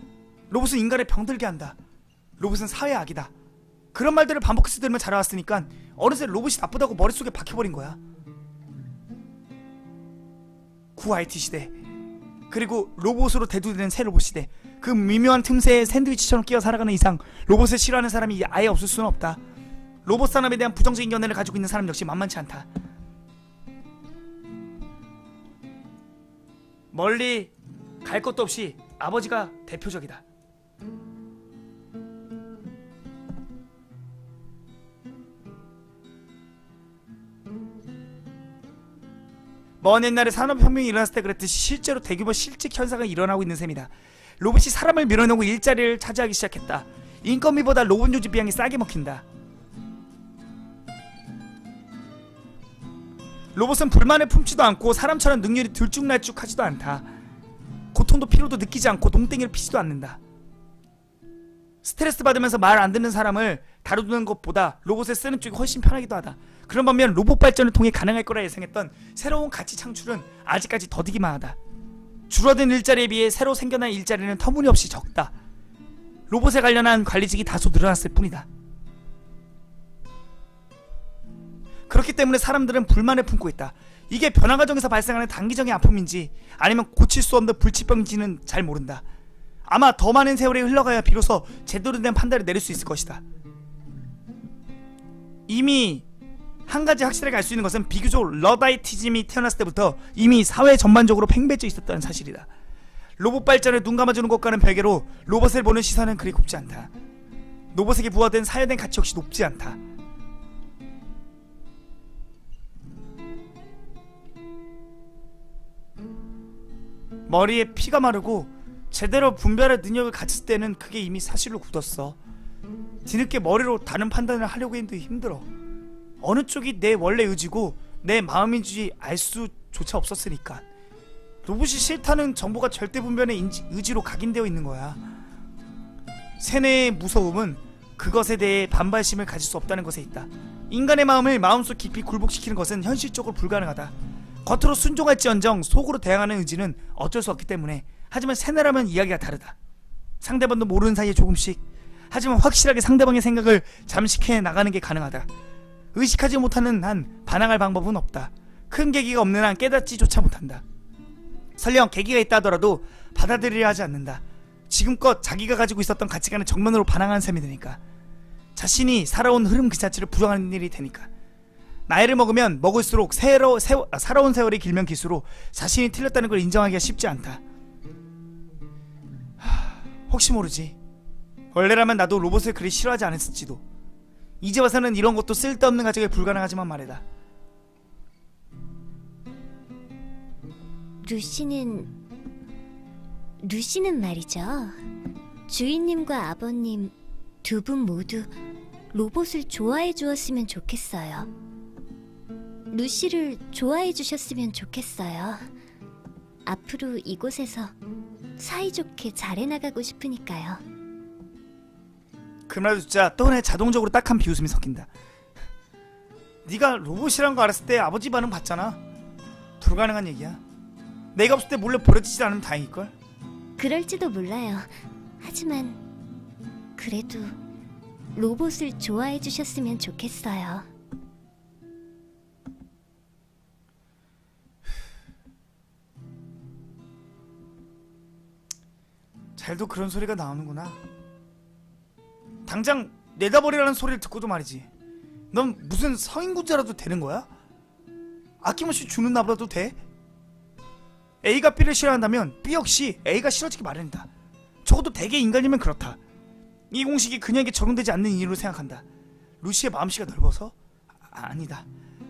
로봇은 인간을 병들게 한다. 로봇은 사회의 악이다. 그런 말들을 반복해서 들으며 자라왔으니까 어느새 로봇이 나쁘다고 머릿속에 박혀버린 거야. 구 IT 시대, 그리고 로봇으로 대두되는 새 로봇 시대. 그 미묘한 틈새에 샌드위치처럼 끼어 살아가는 이상 로봇을 싫어하는 사람이 아예 없을 수는 없다. 로봇 산업에 대한 부정적인 견해를 가지고 있는 사람 역시 만만치 않다. 멀리 갈 것도 없이 아버지가 대표적이다. 먼 옛날에 산업혁명이 일어났을 때 그랬듯이 실제로 대규모 실직 현상이 일어나고 있는 셈이다. 로봇이 사람을 밀어내고 일자리를 차지하기 시작했다. 인건비보다 로봇 유지 비용이 싸게 먹힌다. 로봇은 불만을 품지도 않고 사람처럼 능률이 들쭉날쭉하지도 않다. 고통도 피로도 느끼지 않고 농땡이를 피지도 않는다. 스트레스 받으면서 말 안 듣는 사람을 다루는 것보다 로봇을 쓰는 쪽이 훨씬 편하기도 하다. 그런 반면 로봇 발전을 통해 가능할 거라 예상했던 새로운 가치 창출은 아직까지 더디기만 하다. 줄어든 일자리에 비해 새로 생겨난 일자리는 터무니없이 적다. 로봇에 관련한 관리직이 다소 늘어났을 뿐이다. 그렇기 때문에 사람들은 불만을 품고 있다. 이게 변화 과정에서 발생하는 단기적인 아픔인지 아니면 고칠 수 없는 불치병인지는 잘 모른다. 아마 더 많은 세월이 흘러가야 비로소 제대로 된 판단을 내릴 수 있을 것이다. 이미 한 가지 확실하게 알 수 있는 것은 비교적 러다이티즘이 태어났을 때부터 이미 사회 전반적으로 팽배해져 있었다는 사실이다. 로봇 발전에 눈 감아주는 것과는 별개로 로봇을 보는 시선은 그리 곱지 않다. 로봇에게 부여된 사회된 가치 역시 높지 않다. 머리에 피가 마르고 제대로 분별할 능력을 갖췄을 때는 그게 이미 사실로 굳었어. 뒤늦게 머리로 다른 판단을 하려고 해도 힘들어. 어느 쪽이 내 원래 의지고 내 마음인지 알 수조차 없었으니까. 로봇이 싫다는 정보가 절대 분변의 의지로 각인되어 있는 거야. 세뇌의 무서움은 그것에 대해 반발심을 가질 수 없다는 것에 있다. 인간의 마음을 마음속 깊이 굴복시키는 것은 현실적으로 불가능하다. 겉으로 순종할지언정 속으로 대항하는 의지는 어쩔 수 없기 때문에. 하지만 세뇌라면 이야기가 다르다. 상대방도 모르는 사이에 조금씩, 하지만 확실하게 상대방의 생각을 잠식해 나가는 게 가능하다. 의식하지 못하는 한 반항할 방법은 없다. 큰 계기가 없는 한 깨닫지조차 못한다. 설령 계기가 있다 하더라도 받아들이려 하지 않는다. 지금껏 자기가 가지고 있었던 가치관을 정면으로 반항하는 셈이 되니까. 자신이 살아온 흐름 그 자체를 부정하는 일이 되니까. 나이를 먹으면 먹을수록 살아온 세월이 길면 길수록 자신이 틀렸다는 걸 인정하기가 쉽지 않다. 혹시 모르지. 원래라면 나도 로봇을 그리 싫어하지 않았을지도. 이제 와서는 이런 것도 쓸데없는 가정에 불가능하지만 말이다. 루시는 말이죠. 주인님과 아버님 두 분 모두 로봇을 좋아해 주었으면 좋겠어요. 루시를 좋아해 주셨으면 좋겠어요. 앞으로 이곳에서 사이좋게 잘해나가고 싶으니까요. 그 말 듣자 또 하나의 자동적으로 딱한 비웃음이 섞인다. 네가 로봇이란 거 알았을 때 아버지 반응 봤잖아. 불가능한 얘기야. 내가 없을 때 몰래 버려지지 않으면 다행일걸. 그럴지도 몰라요. 하지만 그래도 로봇을 좋아해 주셨으면 좋겠어요. 잘도 그런 소리가 나오는구나. 당장 내다버리라는 소리를 듣고도 말이지. 넌 무슨 성인군자라도 되는 거야? 아낌없이 주는 나보다도 돼? A가 B를 싫어한다면 B 역시 A가 싫어지기 마련이다. 적어도 대개 인간이면 그렇다. 이 공식이 그녀에게 적용되지 않는 이유로 생각한다. 루시의 마음씨가 넓어서? 아니다.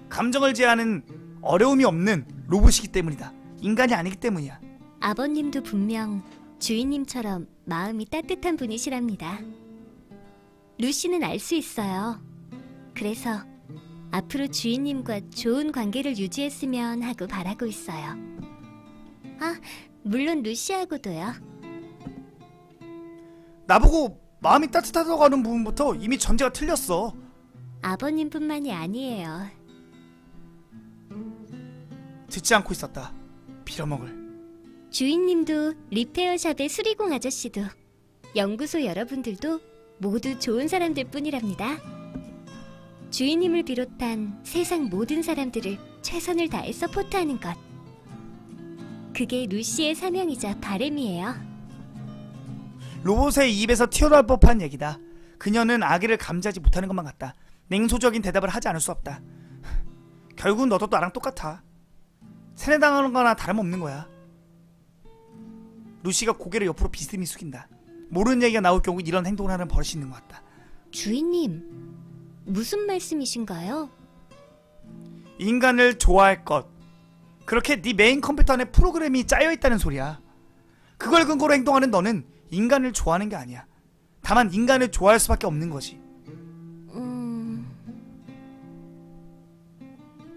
감정을 제어하는 어려움이 없는 로봇이기 때문이다. 인간이 아니기 때문이야. 아버님도 분명 주인님처럼 마음이 따뜻한 분이시랍니다. 루시는 알 수 있어요. 그래서 앞으로 주인님과 좋은 관계를 유지했으면 하고 바라고 있어요. 아, 물론 루시하고도요. 나보고 마음이 따뜻하다고 하는 부분부터 이미 전제가 틀렸어. 아버님뿐만이 아니에요. 듣지 않고 있었다. 빌어먹을. 주인님도 리페어샵의 수리공 아저씨도 연구소 여러분들도 모두 좋은 사람들 뿐이랍니다. 주인님을 비롯한 세상 모든 사람들을 최선을 다해 서포트하는 것. 그게 루시의 사명이자 바램이에요. 로봇의 입에서 튀어나올 법한 얘기다. 그녀는 아기를 감지하지 못하는 것만 같다. 냉소적인 대답을 하지 않을 수 없다. 결국은 너도 나랑 똑같아. 세뇌당하는 거나 다름없는 거야. 루시가 고개를 옆으로 비스듬히 숙인다. 모르는 얘기가 나올 경우 이런 행동을 하는 버릇이 있는 것 같다. 주인님, 무슨 말씀이신가요? 인간을 좋아할 것, 그렇게 네 메인 컴퓨터 안에 프로그램이 짜여있다는 소리야. 그걸 근거로 행동하는 너는 인간을 좋아하는 게 아니야. 다만 인간을 좋아할 수밖에 없는 거지.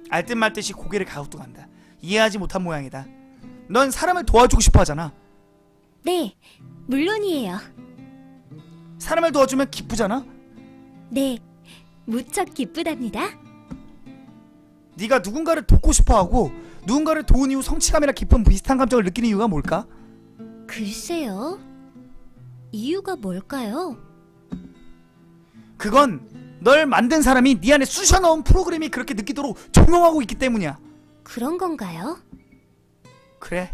알듯 말듯이 고개를 갸우뚱한다. 이해하지 못한 모양이다. 넌 사람을 도와주고 싶어 하잖아. 네, 물론이에요. 사람을 도와주면 기쁘잖아. 네, 무척 기쁘답니다. 네가 누군가를 돕고 싶어 하고 누군가를 도운 이후 성취감이나 기쁨 비슷한 감정을 느끼는 이유가 뭘까? 글쎄요. 이유가 뭘까요? 그건 널 만든 사람이 네 안에 쑤셔 넣은 프로그램이 그렇게 느끼도록 적용하고 있기 때문이야. 그런 건가요? 그래,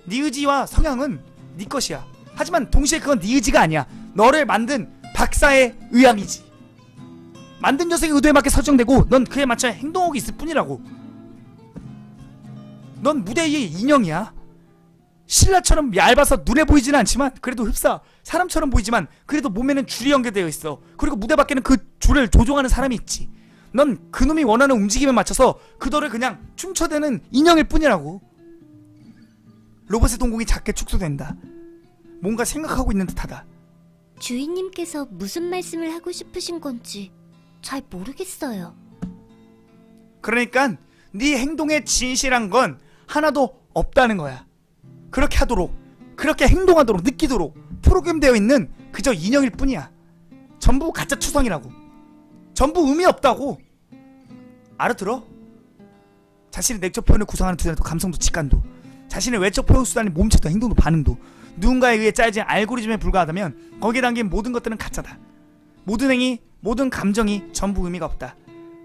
네 의지와 성향은 네 것이야. 하지만 동시에 그건 네 의지가 아니야. 너를 만든 박사의 의향이지. 만든 녀석의 의도에 맞게 설정되고 넌 그에 맞춰 행동하고 있을 뿐이라고. 넌 무대 위의 인형이야. 신라처럼 얇아서 눈에 보이지는 않지만 그래도 흡사 사람처럼 보이지만 그래도 몸에는 줄이 연결되어 있어. 그리고 무대 밖에는 그 줄을 조종하는 사람이 있지. 넌 그놈이 원하는 움직임에 맞춰서 그더를 그냥 춤춰대는 인형일 뿐이라고. 로봇의 동공이 작게 축소된다. 뭔가 생각하고 있는 듯하다. 주인님께서 무슨 말씀을 하고 싶으신 건지 잘 모르겠어요. 그러니까 네 행동에 진실한 건 하나도 없다는 거야. 그렇게 하도록, 그렇게 행동하도록, 느끼도록 프로그램되어 있는 그저 인형일 뿐이야. 전부 가짜 추상이라고. 전부 의미 없다고. 알아들어? 자신의 내적 표현을 구성하는 두뇌도 감성도 직관도, 자신의 외적 표현 수단이 몸체도 행동도 반응도 누군가에 의해 짜여진 알고리즘에 불과하다면 거기에 담긴 모든 것들은 가짜다. 모든 행위, 모든 감정이 전부 의미가 없다.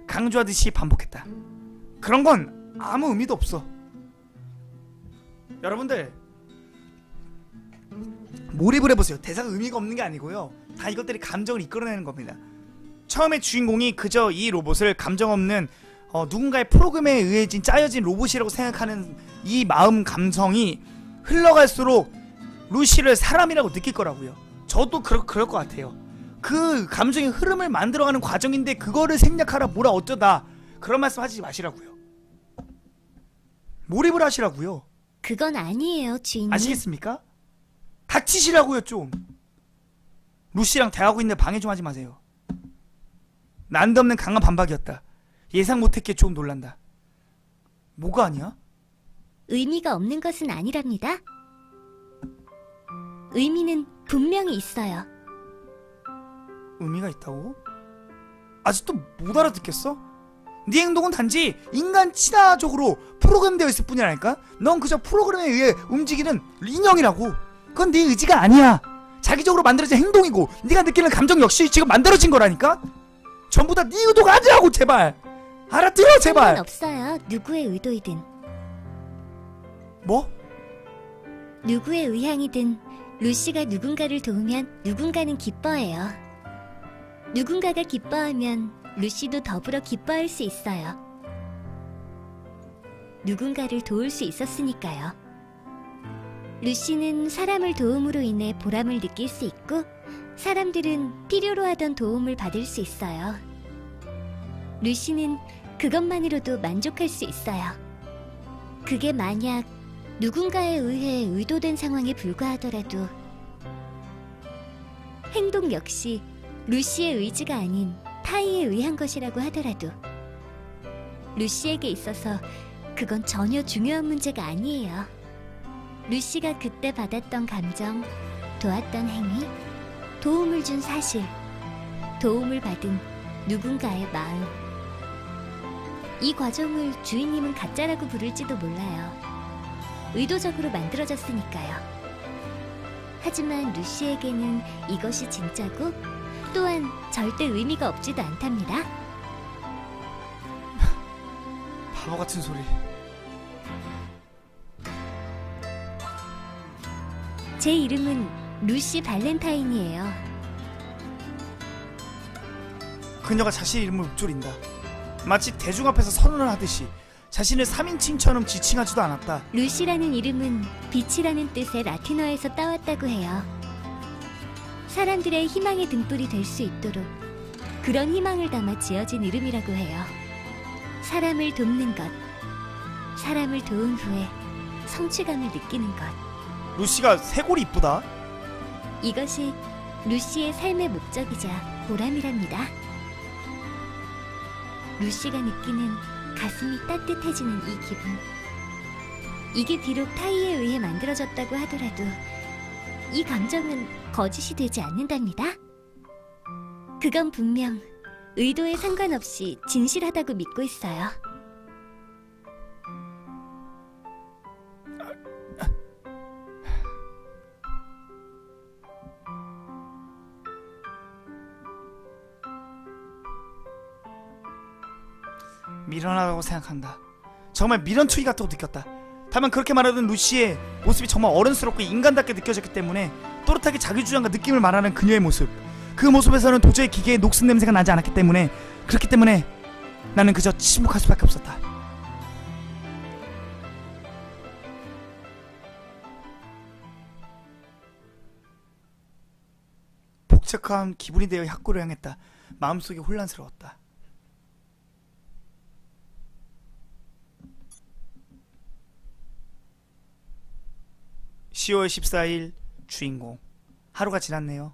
강조하듯이 반복했다. 그런 건 아무 의미도 없어. 여러분들 몰입을 해보세요. 대사가 의미가 없는 게 아니고요. 다 이것들이 감정을 이끌어내는 겁니다. 처음에 주인공이 그저 이 로봇을 감정 없는 누군가의 프로그램에 의해진 짜여진 로봇이라고 생각하는 이 마음 감성이 흘러갈수록 루시를 사람이라고 느낄 거라고요. 저도 그럴 것 같아요. 그 감정의 흐름을 만들어가는 과정인데 그거를 생략하라 뭐라 어쩌다 그런 말씀 하지 마시라고요. 몰입을 하시라고요. 그건 아니에요, 주인님. 아시겠습니까? 닥치시라고요 좀. 루시랑 대하고 있는데 방해 좀 하지 마세요. 난데없는 강한 반박이었다. 예상 못했기에 좀 놀란다. 뭐가 아니야? 의미가 없는 것은 아니랍니다. 의미는 분명히 있어요. 의미가 있다고? 아직도 못 알아듣겠어? 네 행동은 단지 인간 친화적으로 프로그램되어 있을 뿐이라니까? 넌 그저 프로그램에 의해 움직이는 인형이라고. 그건 네 의지가 아니야. 자기적으로 만들어진 행동이고 네가 느끼는 감정 역시 지금 만들어진 거라니까? 전부 다 네 의도가 아니라고. 제발 알아들어 제발. 없어요. 누구의 의도이든. 뭐? 누구의 의향이든 루시가 누군가를 도우면 누군가는 기뻐해요. 누군가가 기뻐하면 루시도 더불어 기뻐할 수 있어요. 누군가를 도울 수 있었으니까요. 루시는 사람을 도움으로 인해 보람을 느낄 수 있고 사람들은 필요로 하던 도움을 받을 수 있어요. 루시는 그것만으로도 만족할 수 있어요. 그게 만약 누군가에 의해 의도된 상황에 불과하더라도 행동 역시 루시의 의지가 아닌 타의에 의한 것이라고 하더라도 루시에게 있어서 그건 전혀 중요한 문제가 아니에요. 루시가 그때 받았던 감정, 도왔던 행위, 도움을 준 사실, 도움을 받은 누군가의 마음. 이 과정을 주인님은 가짜라고 부를지도 몰라요. 의도적으로 만들어졌으니까요. 하지만 루시에게는 이것이 진짜고 또한 절대 의미가 없지도 않답니다. 바보 같은 소리. 제 이름은 루시 발렌타인이에요. 그녀가 자신의 이름을 읊조린다. 마치 대중 앞에서 선언을 하듯이 자신을 3인칭처럼 지칭하지도 않았다. 루시라는 이름은 빛이라는 뜻의 라틴어에서 따왔다고 해요. 사람들의 희망의 등불이 될 수 있도록 그런 희망을 담아 지어진 이름이라고 해요. 사람을 돕는 것, 사람을 도운 후에 성취감을 느끼는 것. 루시가 쇄골이 이쁘다. 이것이 루시의 삶의 목적이자 보람이랍니다. 루시가 느끼는 가슴이 따뜻해지는 이 기분. 이게 비록 타이에 의해 만들어졌다고 하더라도 이 감정은 거짓이 되지 않는답니다. 그건 분명 의도에 상관없이 진실하다고 믿고 있어요. 미련하다고 생각한다. 정말 미련투기 같다고 느꼈다. 다만 그렇게 말하던 루시의 모습이 정말 어른스럽고 인간답게 느껴졌기 때문에 또렷하게 자기주장과 느낌을 말하는 그녀의 모습, 그 모습에서는 도저히 기계의 녹슨 냄새가 나지 않았기 때문에, 그렇기 때문에 나는 그저 침묵할 수밖에 없었다. 복잡한 기분이 되어 학교를 향했다. 마음속이 혼란스러웠다. 10월 14일 주인공. 하루가 지났네요.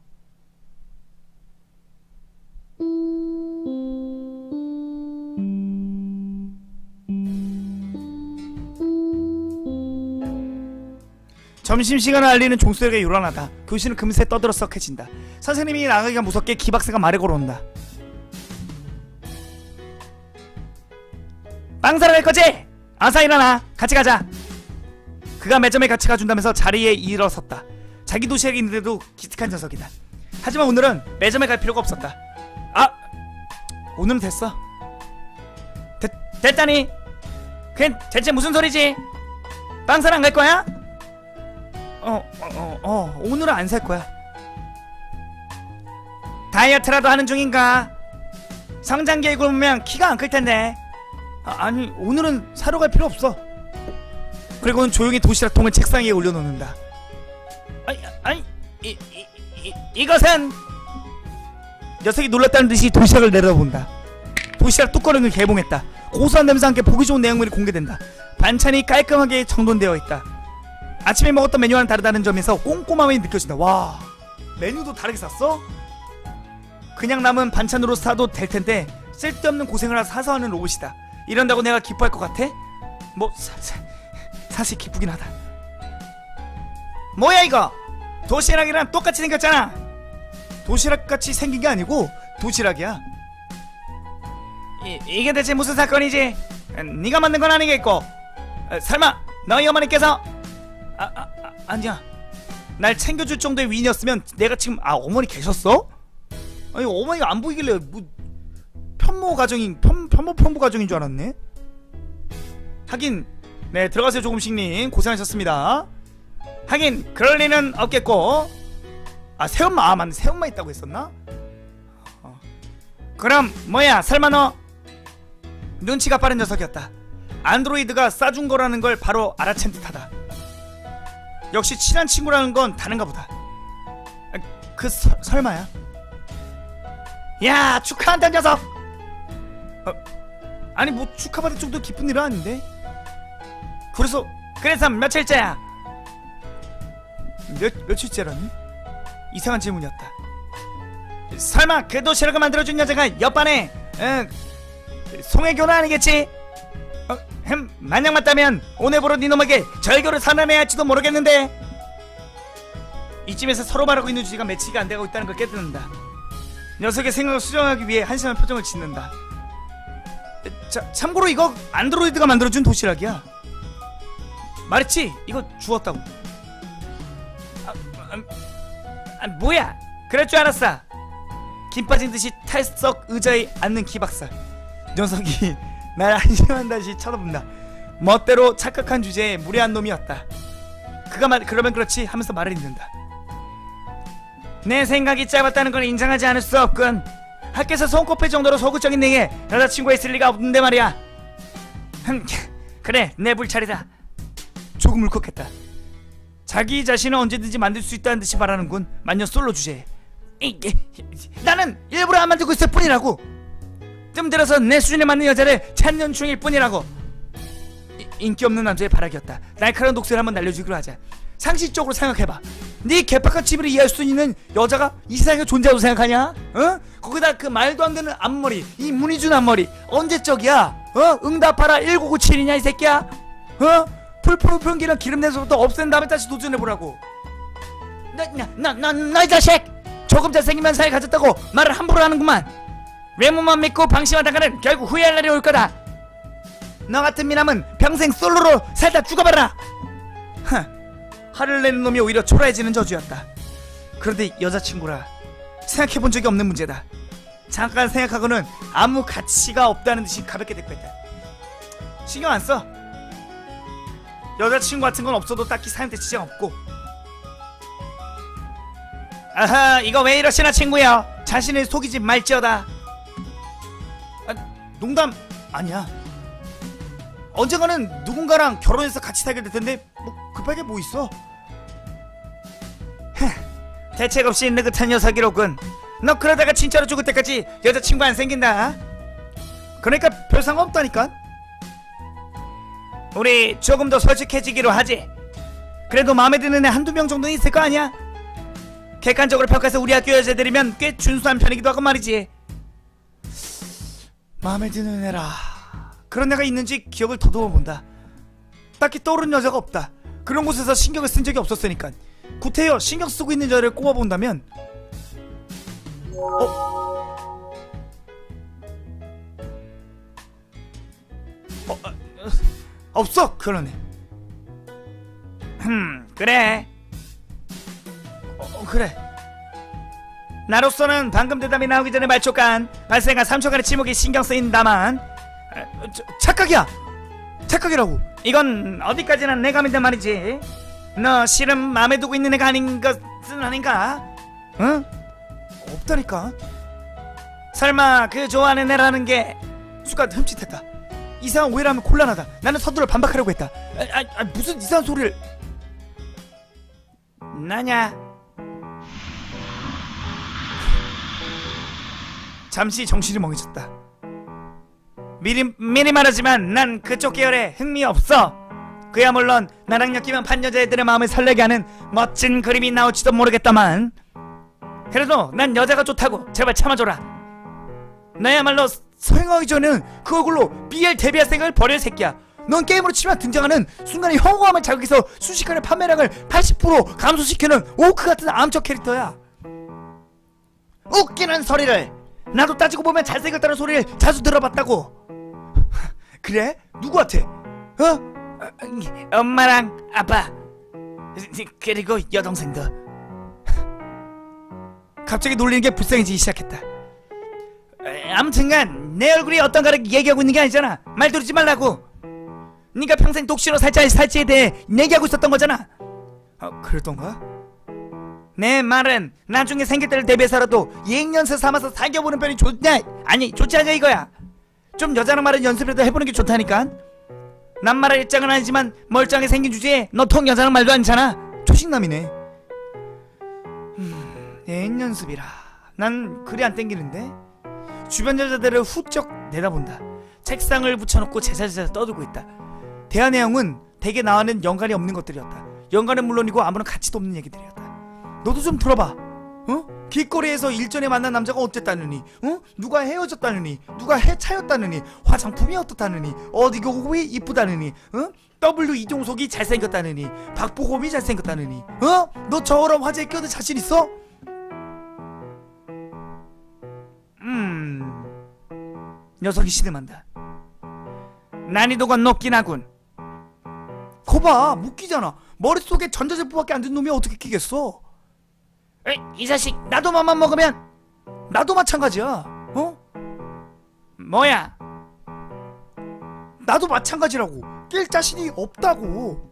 점심시간을 알리는 종소리가 요란하다. 교실은 금세 떠들썩해진다. 선생님이 나가기가 무섭게 기박사가 말을 걸어온다. 빵 사러 갈 거지? 어서 일어나. 같이 가자. 그가 매점에 같이 가준다면서 자리에 일어섰다. 자기 도시락이 있는데도 기특한 녀석이다. 하지만 오늘은 매점에 갈 필요가 없었다. 아! 오늘은 됐어. 됐다니? 그게 대체 무슨 소리지? 빵 사러 안 갈 거야? 오늘은 안 살 거야. 다이어트라도 하는 중인가? 성장 계획을 보면 키가 안 클 텐데. 아니, 오늘은 사러 갈 필요 없어. 그리고는 조용히 도시락통을 책상 위에 올려놓는다. 이것은... 녀석이 놀랐다는 듯이 도시락을 내려본다. 도시락 뚜껑을 개봉했다. 고소한 냄새와 함께 보기 좋은 내용물이 공개된다. 반찬이 깔끔하게 정돈되어 있다. 아침에 먹었던 메뉴와는 다르다는 점에서 꼼꼼함이 느껴진다. 와, 메뉴도 다르게 샀어? 그냥 남은 반찬으로 사도 될 텐데 쓸데없는 고생을 사서 하는 로봇이다. 이런다고 내가 기뻐할 것 같아? 뭐 사실 기쁘긴 하다. 뭐야 이거? 도시락이랑 똑같이 생겼잖아. 도시락같이 생긴 게 아니고 도시락이야. 이게 대체 무슨 사건이지? 네가 만든 건 아니겠고, 설마 너희 어머니께서... 아니야. 날 챙겨줄 정도의 위인이었으면 내가 지금... 어머니 계셨어? 아니, 어머니가 안 보이길래 뭐 편모 가정인 줄 알았네. 하긴 네, 들어가세요 조금씩님. 고생하셨습니다. 하긴 그럴 리는 없겠고. 새엄마. 맞네, 새엄마 있다고 했었나? 그럼 뭐야, 설마 너... 눈치가 빠른 녀석이었다. 안드로이드가 싸준 거라는 걸 바로 알아챈 듯하다. 역시 친한 친구라는 건 다른가 보다. 설마야? 야, 축하한다 녀석. 아니, 뭐 축하받을 정도 기쁜 일은 아닌데. 그래서 며칠째야? 며칠째라니? 이상한 질문이었다. 설마 그 도시락을 만들어준 여자가 옆반에 송혜교는 아니겠지? 만약 맞다면 오늘부로 니놈에게 절교를 선언해야 할지도 모르겠는데. 이쯤에서 서로 말하고 있는 주제가 매치가 안 되고 있다는 걸 깨닫는다. 녀석의 생각을 수정하기 위해 한심한 표정을 짓는다. 참고로 이거 안드로이드가 만들어준 도시락이야. 말했지? 이거 주웠다고. 뭐야? 그럴 줄 알았어. 김 빠진 듯이 탈석 의자에 앉는 기박사. 녀석이 날 한심한 듯이 쳐다본다. 멋대로 착각한 주제에 무례한 놈이었다. 그가 그러면 그렇지 하면서 말을 잇는다. 내 생각이 짧았다는 걸 인정하지 않을 수 없군. 학교에서 손꼽힐 정도로 소극적인 내게 여자친구가 있을 리가 없는데 말이야. 그래, 내 불찰이다. 조금 울컥했다. 자기 자신을 언제든지 만들 수 있다는 듯이 말하는군. 만년 솔로 주제에. 나는 일부러 안 만들고 있을 뿐이라고. 뜸들어서 내 수준에 맞는 여자를 찾는 중일 뿐이라고. 인기 없는 남자의 바라기였다. 날카로운 독설을 한번 날려주기로 하자. 상식적으로 생각해봐. 네 개빡한 치부를 이해할 수 있는 여자가 이 세상에 존재하고 생각하냐? 어? 거기다 그 말도 안 되는 앞머리, 이 무늬준 앞머리 언제적이야? 응답하라 1997이냐 이 새끼야? 풀풀 풍기는 기름내서부터 없앤 다음에 다시 도전해보라고. 너 이 자식! 조금 잘생긴 사이 가졌다고 말을 함부로 하는구만. 외모만 믿고 방심하다가는 결국 후회할 날이 올 거다. 너 같은 미남은 평생 솔로로 살다 죽어봐라. 화를 내는 놈이 오히려 초라해지는 저주였다. 그런데 여자친구라 생각해본 적이 없는 문제다. 잠깐 생각하고는 아무 가치가 없다는 듯이 가볍게 대꾸했다. 신경 안 써. 여자친구 같은 건 없어도 딱히 사연대 지장 없고. 아하, 이거 왜 이러시나 친구야. 자신을 속이지 말지어다. 농담 아니야. 언젠가는 누군가랑 결혼해서 같이 살게 될 텐데 뭐 급하게 뭐 있어. 대책 없이 느긋한 녀석이로군. 너 그러다가 진짜로 죽을 때까지 여자친구 안 생긴다. 그러니까 별 상관없다니까. 우리 조금 더 솔직해지기로 하지. 그래도 마음에 드는 애 한두 명 정도는 있을 거 아니야. 객관적으로 평가해서 우리 학교 여자들이면 꽤 준수한 편이기도 하고 말이지. 마음에 드는 애라. 그런 애가 있는지 기억을 더듬어 본다. 딱히 떠오르는 여자가 없다. 그런 곳에서 신경을 쓴 적이 없었으니까. 구태여 신경 쓰고 있는 여자를 꼽아본다면 없어 그런 애. 그래. 그래. 나로서는 방금 대답이 나오기 전에 말초간 발생한 3초간의 침묵이 신경 쓰인다만 착각이야. 착각이라고. 이건 어디까지나 내감인데 말이지. 너 실은 마음에 두고 있는 애가 아닌 것은 아닌가? 응? 없다니까. 설마 그 좋아하는 애라는 게 순간 흠칫했다. 이상한 오해를 하면 곤란하다. 나는 서둘러 반박하려고 했다. 무슨 이상한 소리를. 나냐? 잠시 정신이 멍해졌다. 미리 말하지만 난 그쪽 계열에 흥미 없어. 그야 물론 나랑 엮이면 판여자애들의 마음을 설레게 하는 멋진 그림이 나올지도 모르겠다만 그래도 난 여자가 좋다고. 제발 참아줘라. 나야말로 소행하기 전에는 그 얼굴로 BL 데뷔할 생각을 버릴 새끼야. 넌 게임으로 치면 등장하는 순간의 혐오함을 자극해서 순식간에 판매량을 80% 감소시키는 오크 같은 암적 캐릭터야. 웃기는 소리를. 나도 따지고 보면 잘생겼다는 소리를 자주 들어봤다고. 그래? 누구한테? 엄마랑 아빠 그리고 여동생도. 갑자기 놀리는 게 불쌍해지기 시작했다. 아무튼간 내 얼굴이 어떤가를 얘기하고 있는 게 아니잖아. 말 들지 말라고. 네가 평생 독신으로 살지에 대해 얘기하고 있었던 거잖아. 그랬던가? 내 말은 나중에 생길 때를 대비해서라도 예행연습 삼아서 사귀어보는 편이 좋냐 아니 좋지 않냐 이거야. 좀 여자랑 말은 연습이라도 해보는 게 좋다니까. 난 말할 입장은 아니지만 멀쩡하게 생긴 주제에 너 통 여자랑 말도 아니잖아. 초식남이네. 예행연습이라. 난 그리 안 땡기는데. 주변 여자들을 훌쩍 내다본다. 책상을 붙여놓고 제자제자 떠들고 있다. 대화 내용은 대개 나와는 연관이 없는 것들이었다. 연관은 물론이고 아무런 가치도 없는 얘기들이었다. 너도 좀 들어봐. 길거리에서 일전에 만난 남자가 어쨌다느니, 누가 헤어졌다느니, 누가 해차였다느니, 화장품이 어떻다느니, 어디 교복이 이쁘다느니, W 이종석이 잘생겼다느니, 박보검이 잘생겼다느니, 너 저런 화제에 껴들 자신 있어? 녀석이 신음한다. 난이도가 높긴 하군. 거봐, 못 끼잖아. 머릿속에 전자제품밖에 안 든 놈이 어떻게 끼겠어? 이 자식, 나도 맘만 먹으면 나도 마찬가지야. 뭐야? 나도 마찬가지라고. 낄 자신이 없다고.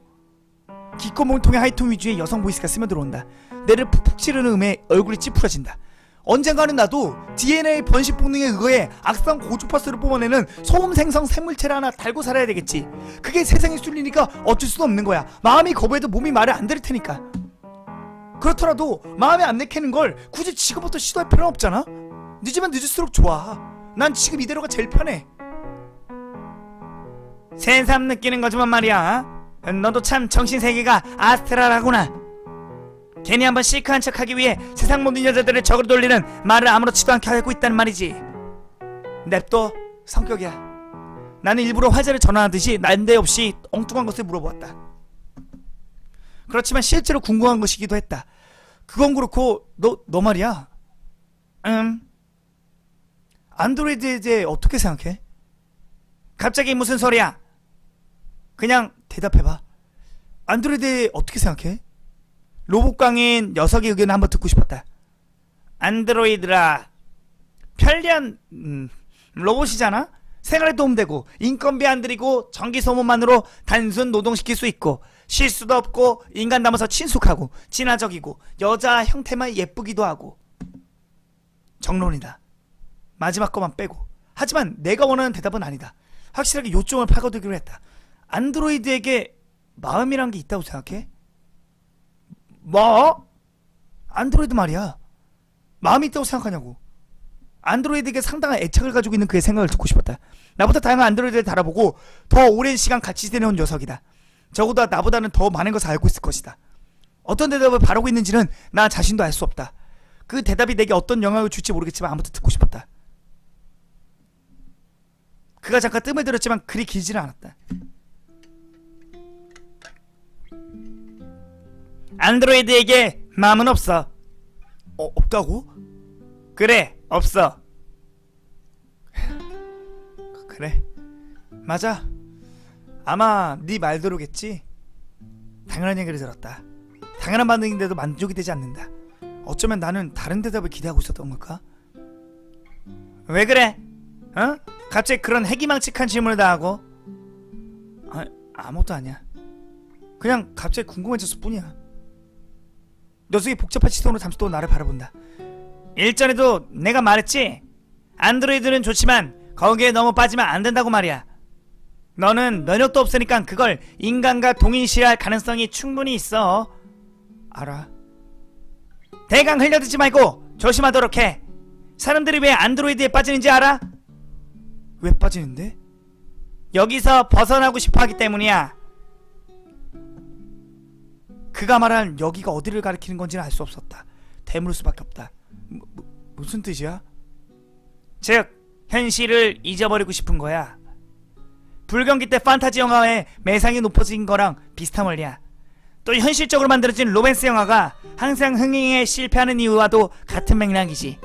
귓구멍을 통해 하이톤 위주의 여성 보이스가 스며들어온다. 뇌를 푹푹 찌르는 음에 얼굴이 찌푸려진다. 언젠가는 나도 DNA 번식 본능에 의해 악성 고주파수를 뽑아내는 소음 생성 생물체를 하나 달고 살아야 되겠지. 그게 세상의 순리니까 어쩔 수도 없는 거야. 마음이 거부해도 몸이 말을 안 들을 테니까. 그렇더라도 마음에 안 내키는 걸 굳이 지금부터 시도할 필요는 없잖아. 늦으면 늦을수록 좋아. 난 지금 이대로가 제일 편해. 새삼 느끼는 거지만 말이야. 너도 참 정신세계가 아스트랄하구나. 괜히 한번 시크한 척하기 위해 세상 모든 여자들을 적으로 돌리는 말을 아무렇지도 않게 하고 있다는 말이지. 냅둬. 성격이야. 나는 일부러 화제를 전환하듯이 난데없이 엉뚱한 것을 물어보았다. 그렇지만 실제로 궁금한 것이기도 했다. 그건 그렇고 너 말이야. 안드로이드에 대해 어떻게 생각해? 갑자기 무슨 소리야? 그냥 대답해봐. 안드로이드에 어떻게 생각해? 로봇광인 녀석의 의견을 한번 듣고 싶었다. 안드로이드라 편리한 로봇이잖아? 생활에 도움되고 인건비 안 들이고 전기 소모만으로 단순 노동시킬 수 있고 실수도 없고 인간 닮아서 친숙하고 친화적이고 여자 형태만 예쁘기도 하고. 정론이다. 마지막 거만 빼고. 하지만 내가 원하는 대답은 아니다. 확실하게 요점을 파고들기로 했다. 안드로이드에게 마음이란 게 있다고 생각해? 뭐? 안드로이드 말이야. 마음이 있다고 생각하냐고. 안드로이드에게 상당한 애착을 가지고 있는 그의 생각을 듣고 싶었다. 나보다 다양한 안드로이드를 달아보고 더 오랜 시간 같이 지내온 녀석이다. 적어도 나보다는 더 많은 것을 알고 있을 것이다. 어떤 대답을 바라고 있는지는 나 자신도 알 수 없다. 그 대답이 내게 어떤 영향을 줄지 모르겠지만 아무튼 듣고 싶었다. 그가 잠깐 뜸을 들였지만 그리 길지는 않았다. 안드로이드에게 마음은 없어. 없다고? 그래, 없어. 그래, 맞아. 아마 네 말대로겠지. 당연한 얘기를 들었다. 당연한 반응인데도 만족이 되지 않는다. 어쩌면 나는 다른 대답을 기대하고 있었던 걸까? 왜 그래? 어? 갑자기 그런 해기망측한 질문을 다 하고. 아무것도 아니야. 그냥 갑자기 궁금해졌을 뿐이야. 녀석이 복잡한 시선으로 잠시 동안 나를 바라본다. 일전에도 내가 말했지? 안드로이드는 좋지만 거기에 너무 빠지면 안 된다고 말이야. 너는 면역도 없으니까 그걸 인간과 동일시할 가능성이 충분히 있어. 알아. 대강 흘려듣지 말고 조심하도록 해. 사람들이 왜 안드로이드에 빠지는지 알아? 왜 빠지는데? 여기서 벗어나고 싶어 하기 때문이야. 그가 말한 여기가 어디를 가리키는 건지는 알 수 없었다. 되물을 수밖에 없다. 무슨 뜻이야? 즉, 현실을 잊어버리고 싶은 거야. 불경기 때 판타지 영화의 매상이 높아진 거랑 비슷한 원리야. 또 현실적으로 만들어진 로맨스 영화가 항상 흥행에 실패하는 이유와도 같은 맥락이지.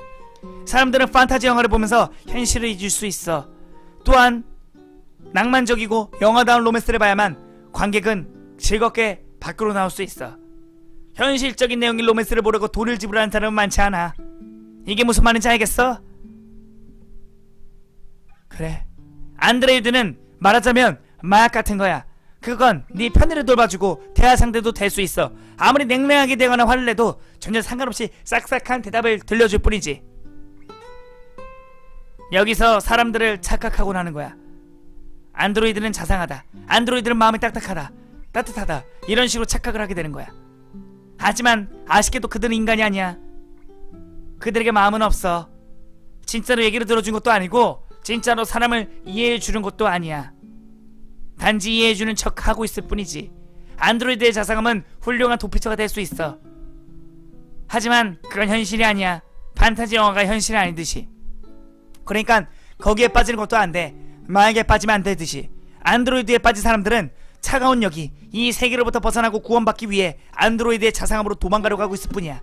사람들은 판타지 영화를 보면서 현실을 잊을 수 있어. 또한 낭만적이고 영화다운 로맨스를 봐야만 관객은 즐겁게 밖으로 나올 수 있어. 현실적인 내용의 로맨스를 보려고 돈을 지불하는 사람은 많지 않아. 이게 무슨 말인지 알겠어? 그래, 안드로이드는 말하자면 마약 같은 거야. 그건 네 편의를 돌봐주고 대화 상대도 될 수 있어. 아무리 냉랭하게 대거나 화를 내도 전혀 상관없이 싹싹한 대답을 들려줄 뿐이지. 여기서 사람들을 착각하고 나는 거야. 안드로이드는 자상하다, 안드로이드는 마음이 딱딱하다, 따뜻하다, 이런 식으로 착각을 하게 되는 거야. 하지만 아쉽게도 그들은 인간이 아니야. 그들에게 마음은 없어. 진짜로 얘기를 들어준 것도 아니고 진짜로 사람을 이해해주는 것도 아니야. 단지 이해해주는 척 하고 있을 뿐이지. 안드로이드의 자상함은 훌륭한 도피처가 될 수 있어. 하지만 그건 현실이 아니야. 판타지 영화가 현실이 아니듯이. 그러니까 거기에 빠지는 것도 안 돼. 마약에 빠지면 안 되듯이. 안드로이드에 빠진 사람들은 차가운 여기 이 세계로부터 벗어나고 구원받기 위해 안드로이드의 자상함으로 도망가려고 하고 있을 뿐이야.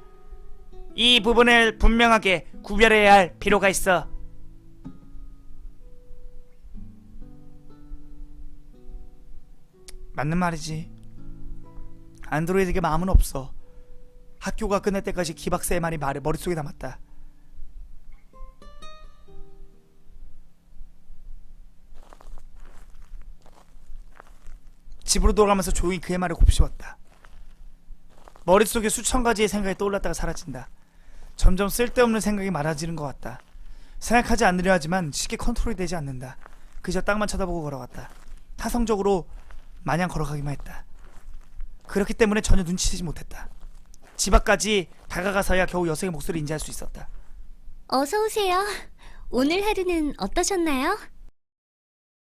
이 부분을 분명하게 구별해야 할 필요가 있어. 맞는 말이지. 안드로이드에게 마음은 없어. 학교가 끝날 때까지 기박사의 말이 머릿속에 남았다. 집으로 돌아가면서 조용히 그의 말을 곱씹었다. 머릿속에 수천 가지의 생각이 떠올랐다가 사라진다. 점점 쓸데없는 생각이 많아지는 것 같다. 생각하지 않으려 하지만 쉽게 컨트롤이 되지 않는다. 그저 땅만 쳐다보고 걸어갔다. 타성적으로 마냥 걸어가기만 했다. 그렇기 때문에 전혀 눈치채지 못했다. 집 앞까지 다가가서야 겨우 여성의 목소리를 인지할 수 있었다. 어서 오세요. 오늘 하루는 어떠셨나요?